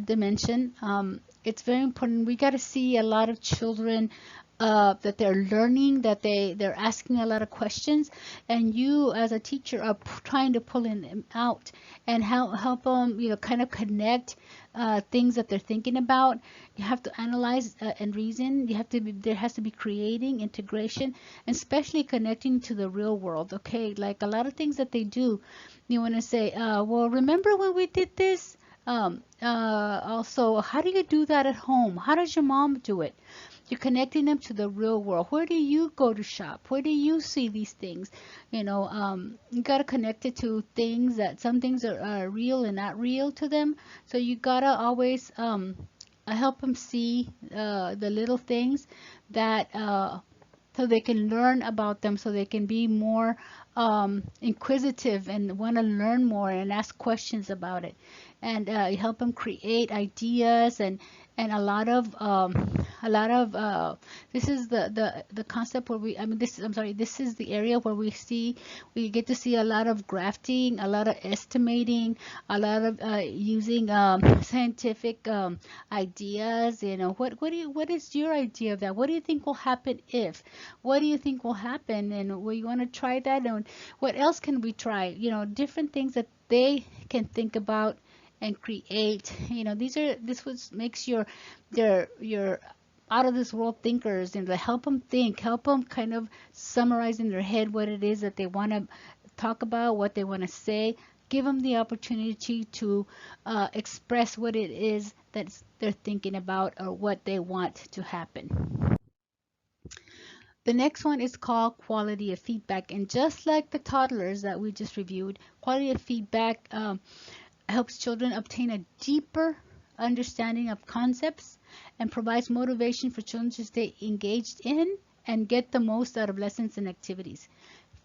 dimension, it's very important. We got to see a lot of children that they're learning, that they're asking a lot of questions, and you as a teacher are trying to pull them out and help them, you know, kind of connect things that they're thinking about. You have to analyze and reason. You have to be, there has to be creating, integration, and especially connecting to the real world. Okay, like a lot of things that they do, you want to say, well, remember when we did this? Also, how do you do that at home? How does your mom do it? You're connecting them to the real world. Where do you go to shop? Where do you see these things? You know, you got to connect it to things that some things are real and not real to them. So you got to always help them see the little things that so they can learn about them, so they can be more inquisitive and want to learn more and ask questions about it. And you help them create ideas and a lot of this is the concept where we, I mean, this, I'm sorry, this is the area where we get to see a lot of grafting, a lot of estimating, a lot of using scientific ideas. You know, what is your idea of that? What do you think will happen if? What do you think will happen? And well, you want to try that? And what else can we try? You know, different things that they can think about and create. You know, this was makes your out of this world thinkers, and to help them think, help them kind of summarize in their head what it is that they want to talk about, what they want to say. Give them the opportunity to express what it is that they're thinking about or what they want to happen. The next one is called quality of feedback. And just like the toddlers that we just reviewed, quality of feedback helps children obtain a deeper understanding of concepts and provides motivation for children to stay engaged in and get the most out of lessons and activities.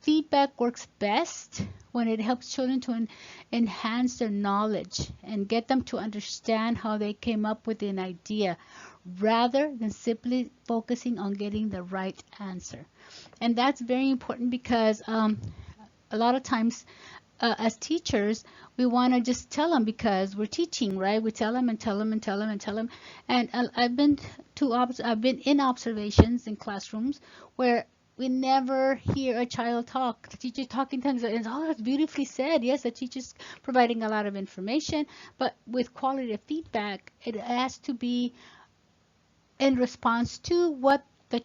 Feedback works best when it helps children to enhance their knowledge and get them to understand how they came up with an idea rather than simply focusing on getting the right answer. And that's very important because a lot of times as teachers, we want to just tell them because we're teaching, right? We tell them and tell them and tell them and tell them. And I've been in observations in classrooms where we never hear a child talk. The teacher talking tongues, and oh, that's beautifully said. Yes, the teacher's providing a lot of information, but with quality of feedback, it has to be in response to what the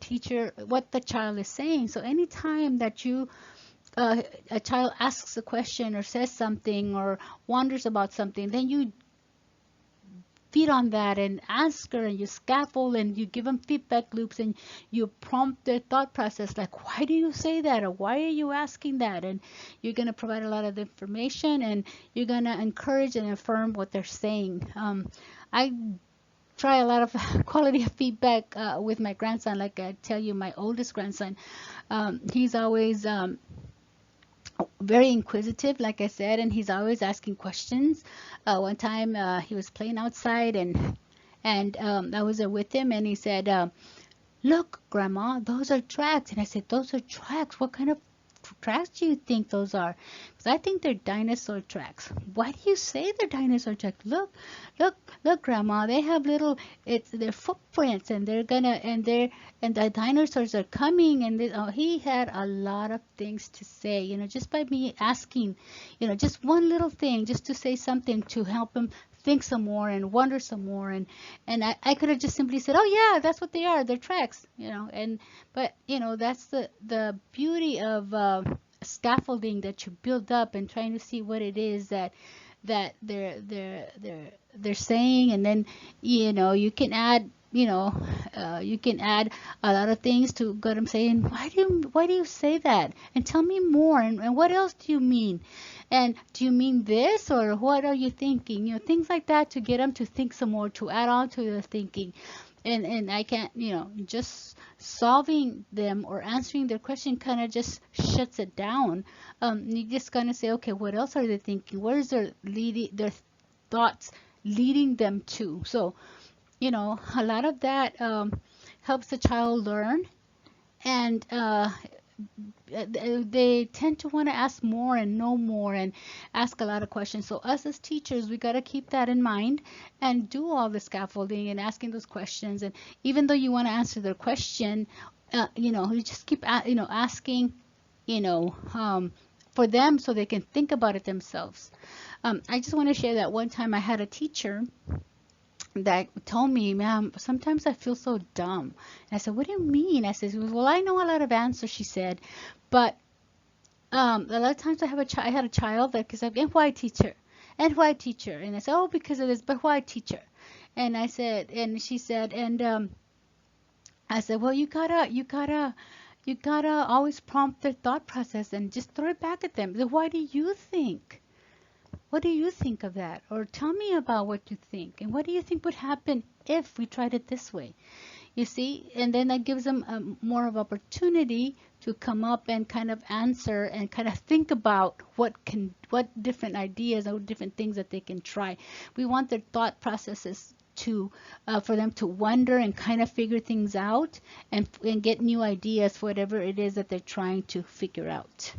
child is saying. So anytime that a child asks a question or says something or wonders about something, then you feed on that and ask her and you scaffold and you give them feedback loops and you prompt their thought process, like, why do you say that, or why are you asking that? And you're going to provide a lot of information and you're going to encourage and affirm what they're saying. I try a lot of quality of feedback with my grandson. Like I tell you, my oldest grandson, he's always very inquisitive, like I said, and he's always asking questions. One time he was playing outside and I was there with him, and he said, look, Grandma, those are tracks. And I said, those are tracks? What kind of tracks do you think those are? Because I think they're dinosaur tracks. Why do you say they're dinosaur tracks? Look, Grandma, they have little, it's their footprints, and they're gonna, and the dinosaurs are coming. And he had a lot of things to say, you know, just by me asking, you know, just one little thing, just to say something to help him think some more and wonder some more. And I could have just simply said, oh yeah, that's what they are. They're tracks, you know. And but you know, that's the beauty of scaffolding that you build up and trying to see what it is that they're saying. And then you know, you can add, you know, you can add a lot of things to what I'm saying. Why do you say that? And tell me more. And what else do you mean? And do you mean this, or what are you thinking? You know, things like that, to get them to think some more, to add on to their thinking. And I can't, you know, just solving them or answering their question kind of just shuts it down. You're just gonna say, okay, what else are they thinking? Where is their thoughts leading them to? So, you know, a lot of that helps the child learn, and they tend to want to ask more and know more and ask a lot of questions. So us as teachers, we got to keep that in mind and do all the scaffolding and asking those questions. And even though you want to answer their question, you know, you just keep you know, asking, you know, for them so they can think about it themselves. I just want to share that one time I had a teacher that told me, ma'am, sometimes I feel so dumb. And I said, what do you mean? I said, well, I know a lot of answers, she said, but a lot of times I had a child that, because and why teacher? And why teacher? And I said, oh, because of this, but why teacher? And I said, and she said, and I said, well, you gotta always prompt their thought process and just throw it back at them. So why do you think? What do you think of that? Or tell me about what you think. And what do you think would happen if we tried it this way? You see, and then that gives them more of opportunity to come up and kind of answer and kind of think about what different ideas or different things that they can try. We want their thought processes to for them to wonder and kind of figure things out and get new ideas for whatever it is that they're trying to figure out.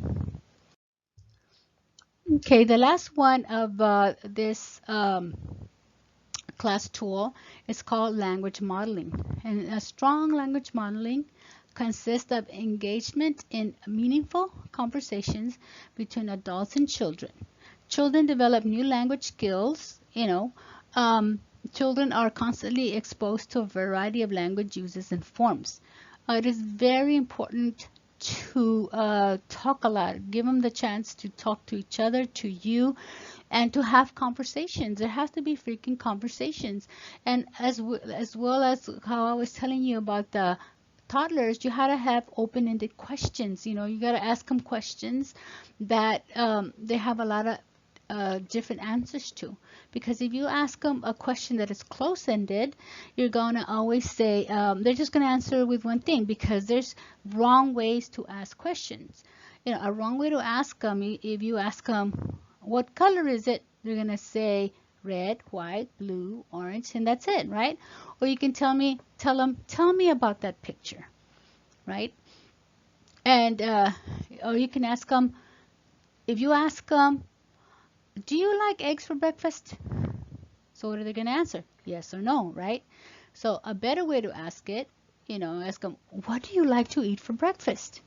Okay, the last one of this class tool is called language modeling. And a strong language modeling consists of engagement in meaningful conversations between adults and children. Children develop new language skills, you know. Children are constantly exposed to a variety of language uses and forms. It is very important to talk a lot, give them the chance to talk to each other, to you, and to have conversations. There has to be freaking conversations. And as well as how I was telling you about the toddlers, you had to have open-ended questions. You know, you got to ask them questions that they have a lot of different answers to. Because if you ask them a question that is close-ended, you're going to always say, they're just going to answer with one thing, because there's wrong ways to ask questions. You know, a wrong way to ask them, if you ask them, what color is it? They're going to say red, white, blue, orange, and that's it, right? Or you can tell them, tell me about that picture, right? And, or you can ask them, if you ask them, do you like eggs for breakfast? So what are they going to answer? Yes or no, right? So a better way to ask it, you know, ask them, what do you like to eat for breakfast?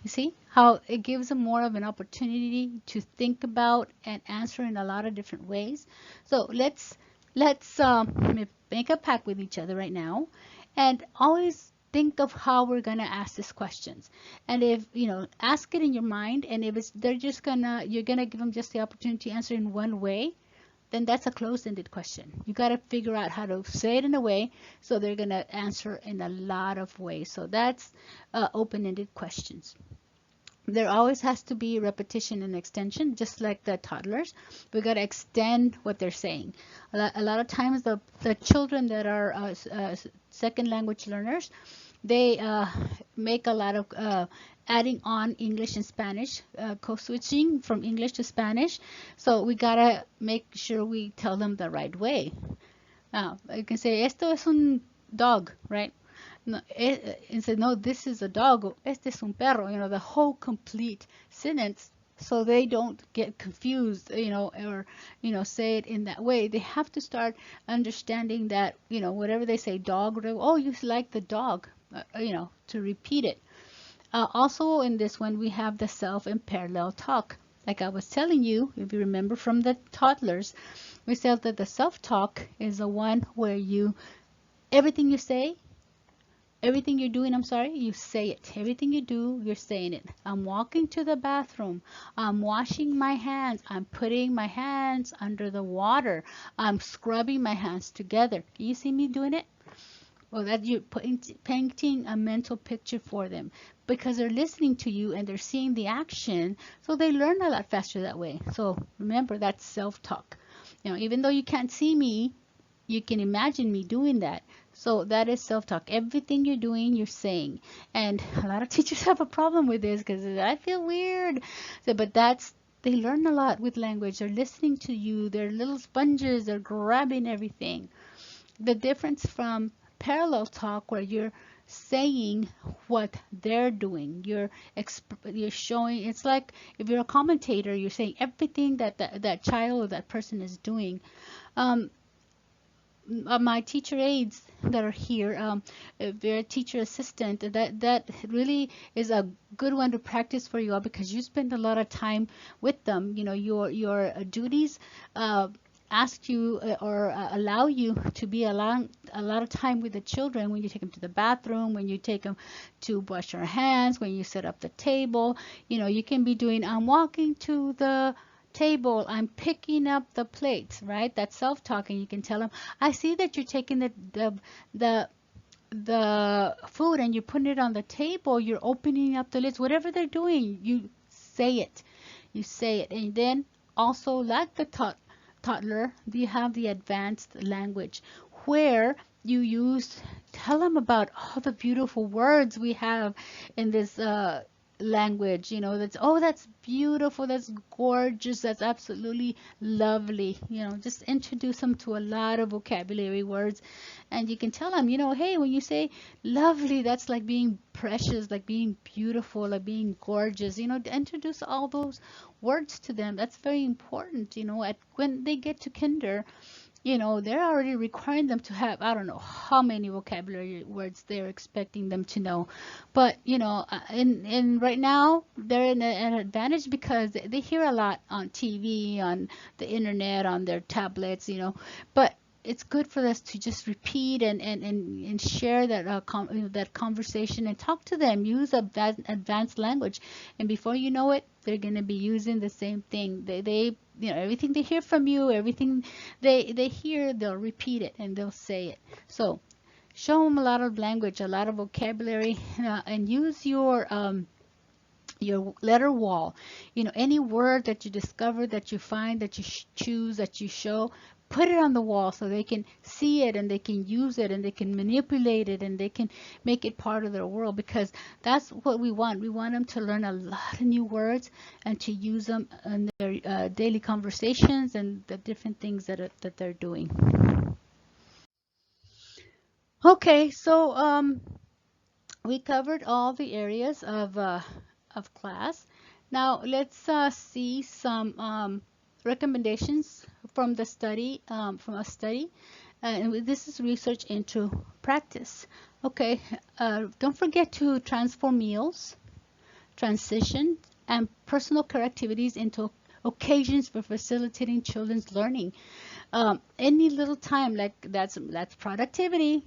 You see how it gives them more of an opportunity to think about and answer in a lot of different ways. So let's make a pact with each other right now, and always think of how we're going to ask these questions. And if, you know, ask it in your mind, and if it's, you're going to give them just the opportunity to answer in one way, then that's a closed-ended question. You got to figure out how to say it in a way so they're going to answer in a lot of ways. So that's open-ended questions. There always has to be repetition and extension, just like the toddlers. We got to extend what they're saying. A lot of times the children that are second language learners, they make a lot of adding on English and Spanish, co-switching from English to Spanish. So we got to make sure we tell them the right way. You can say, esto es un dog, right? No, and say, no, this is a dog. Este es un perro. You know, the whole complete sentence, so they don't get confused, you know, or, you know, say it in that way. They have to start understanding that, you know, whatever they say, dog, oh, you like the dog, you know, to repeat it. Also in this one, we have the self and parallel talk. like I was telling you, if you remember from the toddlers, we said that the self-talk is the one where everything you say, everything you're doing, I'm sorry, you say it. Everything you do, you're saying it. I'm walking to the bathroom. I'm washing my hands. I'm putting my hands under the water. I'm scrubbing my hands together. Do you see me doing it? Well, that you're painting a mental picture for them because they're listening to you and they're seeing the action, so they learn a lot faster that way. So remember, that's self-talk. Even though you can't see me, you can imagine me doing that. So that is self-talk. Everything you're doing, you're saying. And a lot of teachers have a problem with this because I feel weird. So, but they learn a lot with language. They're listening to you. They're little sponges. They're grabbing everything. The difference from parallel talk, where you're saying what they're doing, you're showing. It's like if you're a commentator, you're saying everything that child or that person is doing. My teacher aides that are here, if you're a teacher assistant, that really is a good one to practice for you all, because you spend a lot of time with them. Your duties ask you or allow you to be a lot of time with the children, when you take them to the bathroom, when you take them to wash their hands, when you set up the table. You can be doing, I'm walking to the table, I'm picking up the plates, right? That's self-talking. You can tell them, I see that you're taking the food and you're putting it on the table, you're opening up the lids, whatever they're doing, you say it. And then also, like the toddler, you have the advanced language, where tell them about all the beautiful words we have in this language. That's beautiful, that's gorgeous, that's absolutely lovely. Just introduce them to a lot of vocabulary words, and you can tell them, hey, when you say lovely, that's like being precious, like being beautiful, like being gorgeous. Introduce all those words to them. That's very important. When they get to kinder, they're already requiring them to have, I don't know how many vocabulary words they're expecting them to know. But, in right now, they're in an advantage because they hear a lot on TV, on the internet, on their tablets, But it's good for us to just repeat and share that conversation and talk to them. Use advanced language, and before you know it, they're going to be using the same thing. They everything they hear from you, everything they hear, they'll repeat it and they'll say it. So show them a lot of language, a lot of vocabulary, and use your letter wall. Any word that you discover, that you find, that you choose, that you show, put it on the wall so they can see it and they can use it and they can manipulate it and they can make it part of their world, because that's what we want. We want them to learn a lot of new words and to use them in their daily conversations and the different things that they're doing. Okay, so we covered all the areas of class. Now let's see some recommendations from the study, from a study, and this is research into practice. Okay, don't forget to transform meals, transition, and personal care activities into occasions for facilitating children's learning. Any little time, like that's productivity.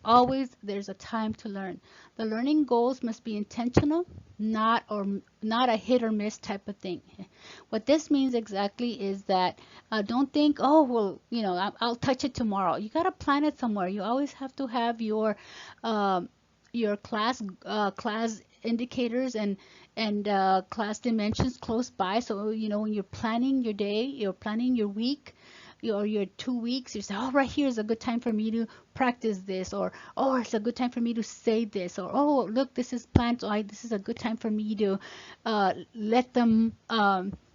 Always there's a time to learn. The learning goals must be intentional, not a hit or miss type of thing. What this means exactly is that don't think, oh, well, I'll touch it tomorrow. You got to plan it somewhere. You always have to have your class indicators and class dimensions close by. So when you're planning your day, you're planning your week, or your 2 weeks, you say, oh, right here is a good time for me to practice this, or oh, it's a good time for me to say this, or oh, look, this is planned, so this is a good time for me to let them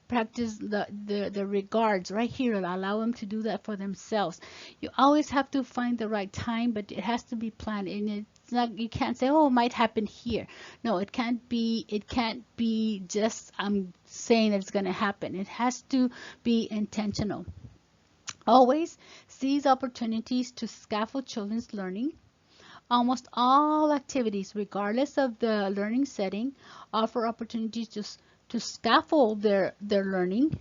practice the regards right here. Allow them to do that for themselves. You always have to find the right time, but it has to be planned, and it's not, you can't say, oh, it might happen here. No, it can't be just I'm saying it's going to happen. It has to be intentional. Always seize opportunities to scaffold children's learning. Almost all activities, regardless of the learning setting, offer opportunities to scaffold their learning,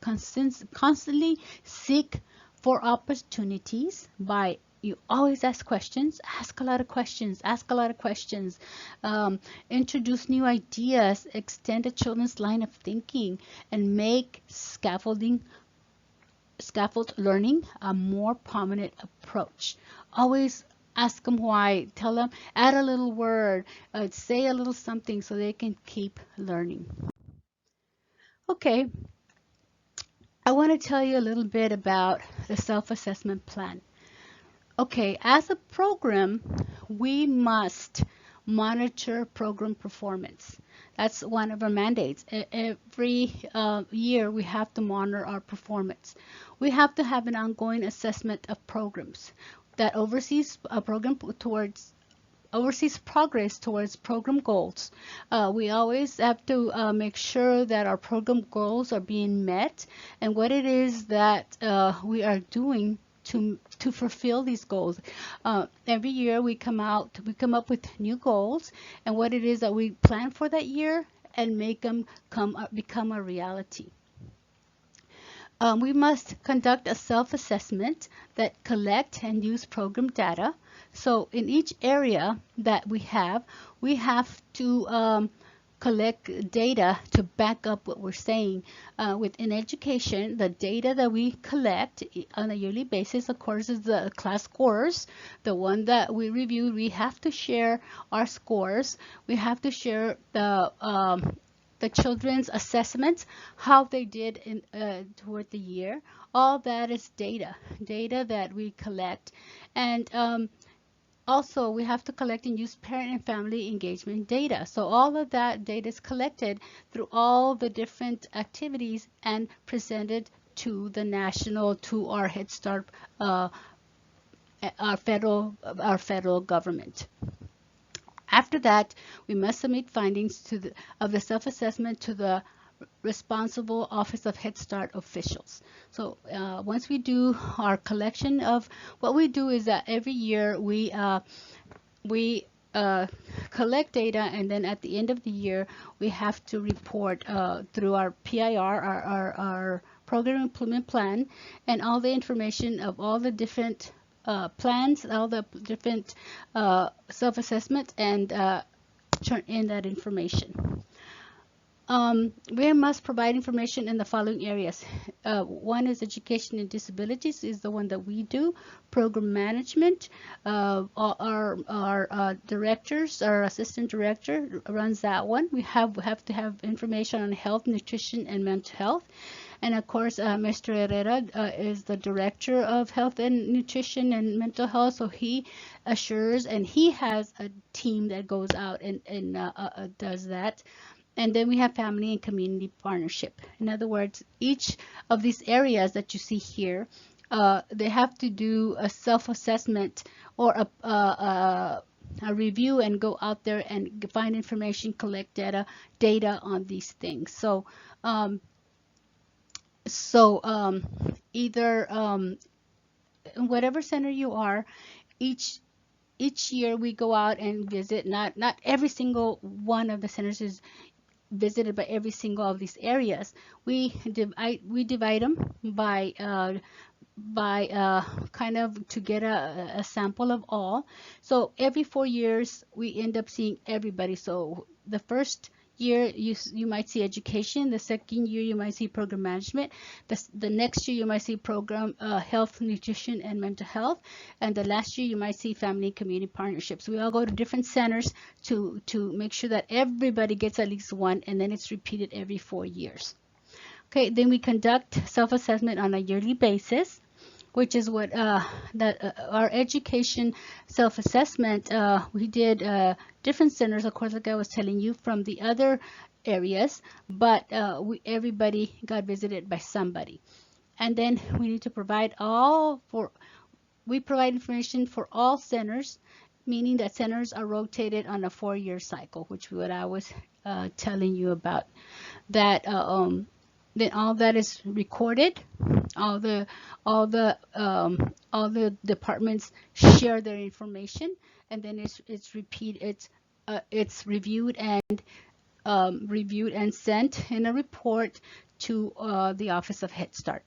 constantly seek for opportunities by you always ask questions, ask a lot of questions, ask a lot of questions, introduce new ideas, extend a children's line of thinking, and make scaffold learning a more prominent approach. Always ask them why, tell them, add a little word, say a little something so they can keep learning. Okay, I want to tell you a little bit about the self-assessment plan. Okay, as a program, we must monitor program performance. That's one of our mandates. Every year, we have to monitor our performance. We have to have an ongoing assessment of programs that oversees a program oversees progress towards program goals. We always have to make sure that our program goals are being met and what it is that we are doing to fulfill these goals. Every year we come up with new goals and what it is that we plan for that year and make them become a reality. We must conduct a self-assessment that collect and use program data. So in each area that we have to collect data to back up what we're saying. Within education, the data that we collect on a yearly basis, of course, is the class scores. The one that we reviewed, we have to share our scores. We have to share the children's assessments, how they did toward the year. All that is data that we collect. And also, we have to collect and use parent and family engagement data. So all of that data is collected through all the different activities and presented to our Head Start, our federal government. After that, we must submit findings of the self-assessment to the responsible Office of Head Start officials. So once we do our collection of what we do is that every year we collect data, and then at the end of the year we have to report through our PIR, our program improvement plan, and all the information of all the different plans, all the different self-assessment, and turn in that information. We must provide information in the following areas. One is education and disabilities is the one that we do. Program management, our directors, our assistant director runs that one. We have to have information on health, nutrition, and mental health. And of course, Mr. Herrera is the director of health and nutrition and mental health. So he assures, and he has a team that goes out and does that. And then we have family and community partnership. In other words, each of these areas that you see here, they have to do a self-assessment or a review and go out there and find information, collect data on these things. So, either in whatever center you are, each year we go out and visit. Not every single one of the centers is visited by every single of these areas. We divide them by kind of to get a sample of all. So every 4 years we end up seeing everybody. So the first year you might see education, the second year you might see program management, the next year you might see program health, nutrition, and mental health, and the last year you might see family and community partnerships. We all go to different centers to make sure that everybody gets at least one, and then it's repeated every 4 years. Okay, then we conduct self-assessment on a yearly basis, which is what our education self-assessment, we did different centers, of course, like I was telling you, from the other areas, but everybody got visited by somebody. And then we need to provide we provide information for all centers, meaning that centers are rotated on a 4-year cycle, which what I was telling you about. That then all that is recorded. All the departments share their information, and then it's reviewed and reviewed and sent in a report to the Office of Head Start.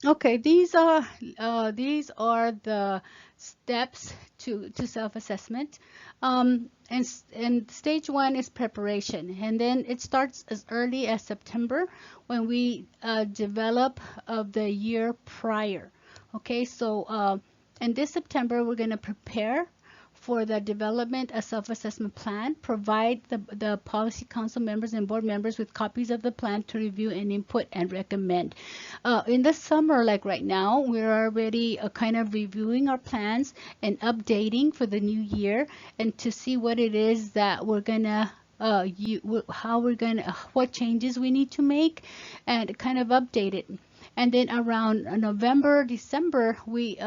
Okay, these are the steps to self-assessment. And stage one is preparation, and then it starts as early as September when we develop of the year prior. Okay, so in this September we're going to prepare for the development of self-assessment plan, provide the policy council members and board members with copies of the plan to review and input and recommend. In the summer, like right now, we're already kind of reviewing our plans and updating for the new year and to see what it is that we're gonna what changes we need to make and kind of update it. And then around November, December, we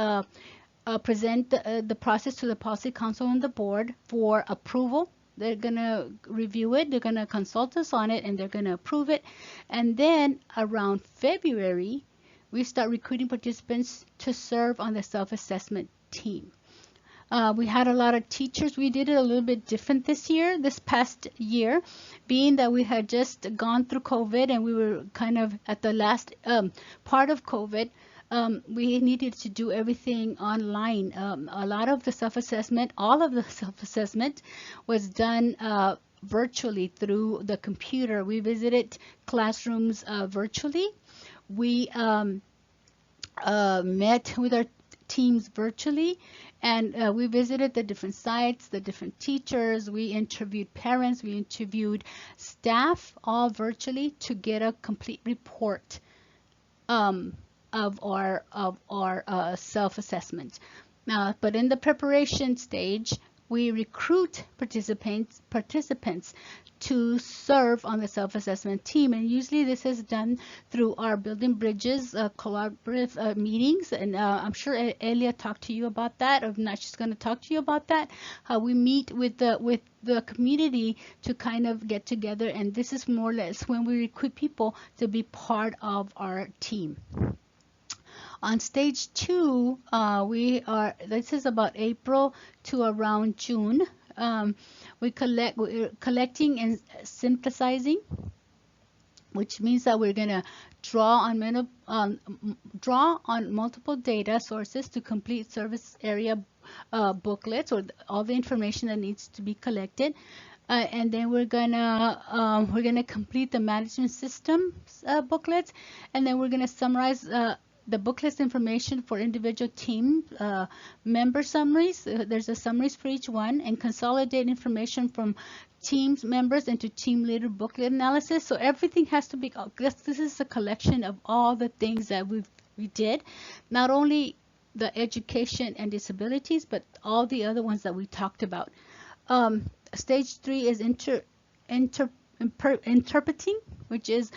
present the process to the policy council and the board for approval. They're going to review it, they're going to consult us on it, and they're going to approve it. And then around February, we start recruiting participants to serve on the self-assessment team. We had a lot of teachers. We did it a little bit different this past year, being that we had just gone through COVID and we were kind of at the last part of COVID. We needed to do everything online. A lot of the self-assessment, all of the self-assessment was done virtually through the computer. We visited classrooms virtually. We met with our teams virtually, and we visited the different sites, the different teachers. We interviewed parents, we interviewed staff, all virtually to get a complete report of our self-assessment. But in the preparation stage, we recruit participants to serve on the self-assessment team, and usually this is done through our Building Bridges collaborative meetings. And I'm sure Elia talked to you about that. If not, she's going to talk to you about that. How we meet with the community to kind of get together, and this is more or less when we recruit people to be part of our team. On stage two, this is about April to around June. We're collecting and synthesizing, which means that we're going to draw on multiple data sources to complete service area booklets, or all the information that needs to be collected. And then we're gonna complete the management systems booklets, and then we're gonna summarize the booklets information for individual team member summaries. There's a summaries for each one, and consolidate information from teams members into team leader booklet analysis. So everything has to be, this is a collection of all the things that we did, not only the education and disabilities, but all the other ones that we talked about. Stage three is interpreting, which is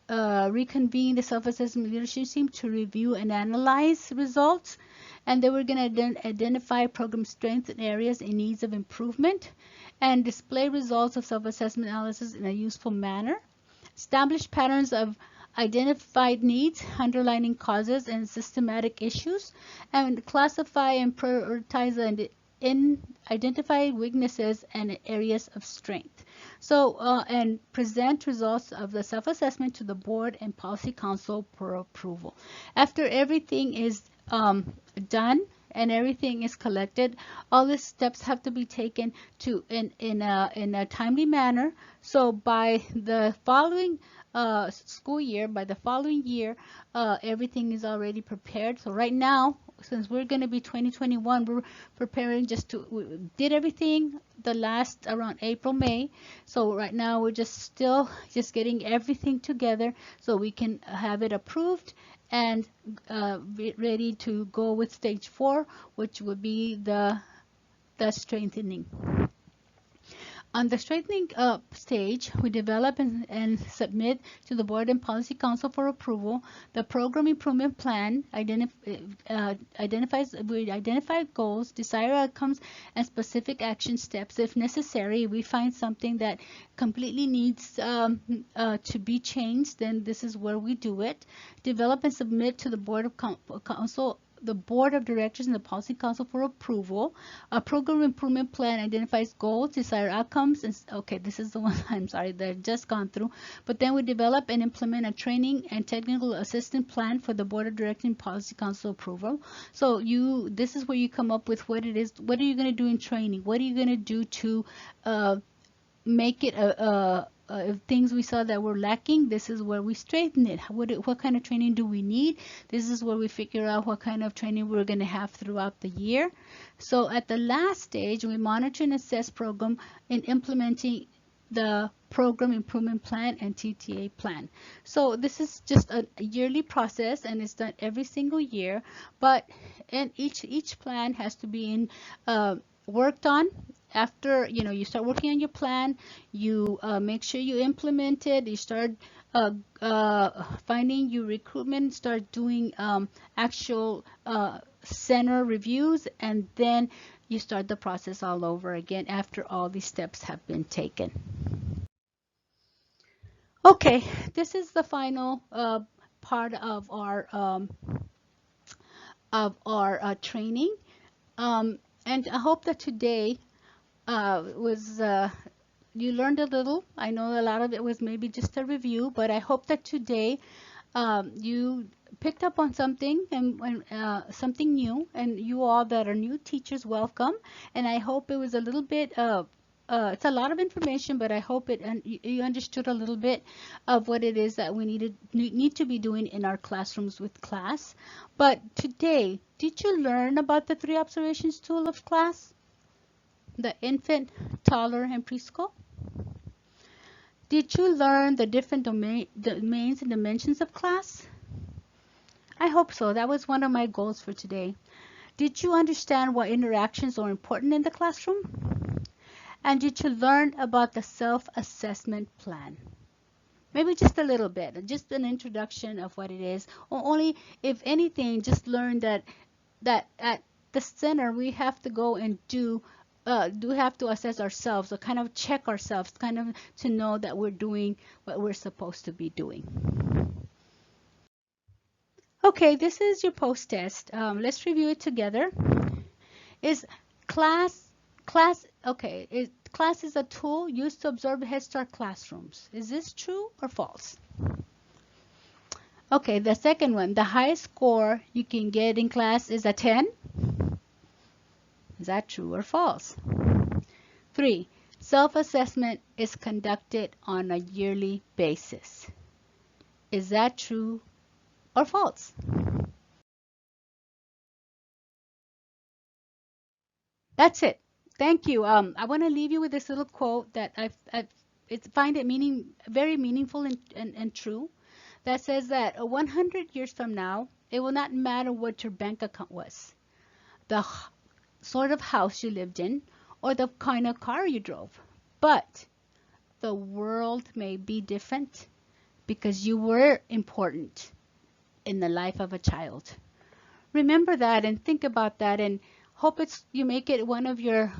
reconvene the self-assessment leadership team to review and analyze results. And then we're going to identify program strengths and areas in needs of improvement, and display results of self-assessment analysis in a useful manner. Establish patterns of identified needs, underlying causes, and systematic issues, and classify and prioritize and identify weaknesses and areas of strength. So, and present results of the self-assessment to the board and policy council for approval. After everything is done and everything is collected, all the steps have to be taken to in a timely manner. So by the following school year, by the following year, everything is already prepared. So right now, since we're going to be 2021, we're preparing we did everything the last around April, May. So right now we're just getting everything together so we can have it approved and be ready to go with stage 4, which would be the strengthening. On the strengthening stage, we develop and submit to the Board and Policy Council for approval the program improvement plan. We identify goals, desired outcomes, and specific action steps. If necessary, we find something that completely needs to be changed, then this is where we do it. Develop and submit to the Board of Council the board of directors and the policy council for approval. A program improvement plan identifies goals, desired outcomes, and okay, this is the one I'm sorry that I've just gone through. But then we develop and implement a training and technical assistance plan for the board of directors and policy council approval. So this is where you come up with what it is. What are you going to do in training? What are you going to do to make it if things we saw that were lacking, this is where we straighten it. What kind of training do we need? This is where we figure out what kind of training we're going to have throughout the year. So at the last stage, we monitor and assess program in implementing the program improvement plan and TTA plan. So this is just a yearly process, and it's done every single year. But and each plan has to be worked on. After you start working on your plan, you make sure you implement it. You start finding your recruitment, start doing actual center reviews, and then you start the process all over again after all these steps have been taken. Okay, this is the final part of our training, and I hope that today you learned a little. I know a lot of it was maybe just a review, but I hope that today you picked up on something and something new. And you all that are new teachers, welcome. And I hope it was a little bit it's a lot of information, but I hope you understood a little bit of what it is that we need to be doing in our classrooms with class. But today, did you learn about the 3 observations tool of class? The infant, toddler, and preschool? Did you learn the different domains and dimensions of class? I hope so. That was one of my goals for today. Did you understand why interactions are important in the classroom? And did you learn about the self-assessment plan? Maybe just a little bit, just an introduction of what it is, or only, if anything, just learn that at the center we have to go and do have to assess ourselves, or kind of check ourselves, kind of to know that we're doing what we're supposed to be doing. Okay, this is your post test. Let's review it together. Is class is a tool used to observe Head Start classrooms. Is this true or false? Okay, the second one, the highest score you can get in class is a 10. Is that true or false? 3, self-assessment is conducted on a yearly basis. Is that true or false? That's it. Thank you. I want to leave you with this little quote that I find it very meaningful and true. That says that 100 years from now, it will not matter what your bank account was, the sort of house you lived in, or the kind of car you drove. But the world may be different because you were important in the life of a child. Remember that and think about that, and hope you make it one of your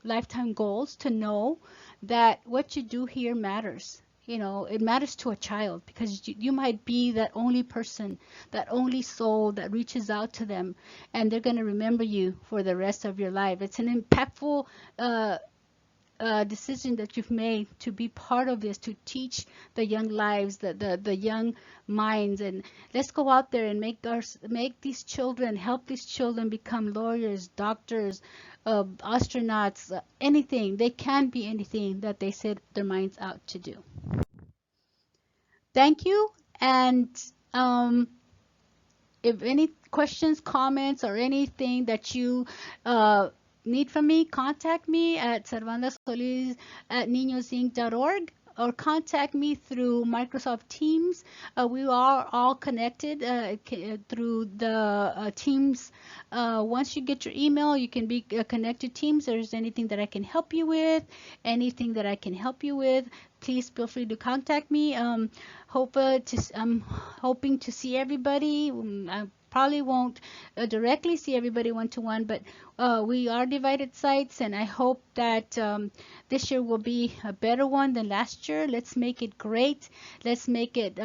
lifetime goals to know that what you do here matters. It matters to a child, because you might be that only person, that only soul that reaches out to them, and they're going to remember you for the rest of your life. It's an impactful decision that you've made to be part of this, to teach the young lives, the young minds, and let's go out there and make these children, help these children become lawyers, doctors, astronauts, anything. They can be anything that they set their minds out to do. Thank you, and if any questions, comments, or anything that you need from me, contact me at servandasolis@niñosinc.org, or contact me through Microsoft Teams. We are all connected through the Teams. Once you get your email, you can be connected to Teams. If there's anything that I can help you with, please feel free to contact me. I'm hoping to see everybody. I probably won't directly see everybody one-to-one, but we are divided sites, and I hope that this year will be a better one than last year. Let's make it great. Let's make it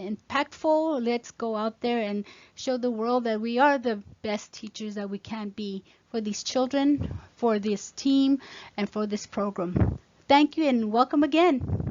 impactful. Let's go out there and show the world that we are the best teachers that we can be for these children, for this team, and for this program. Thank you and welcome again.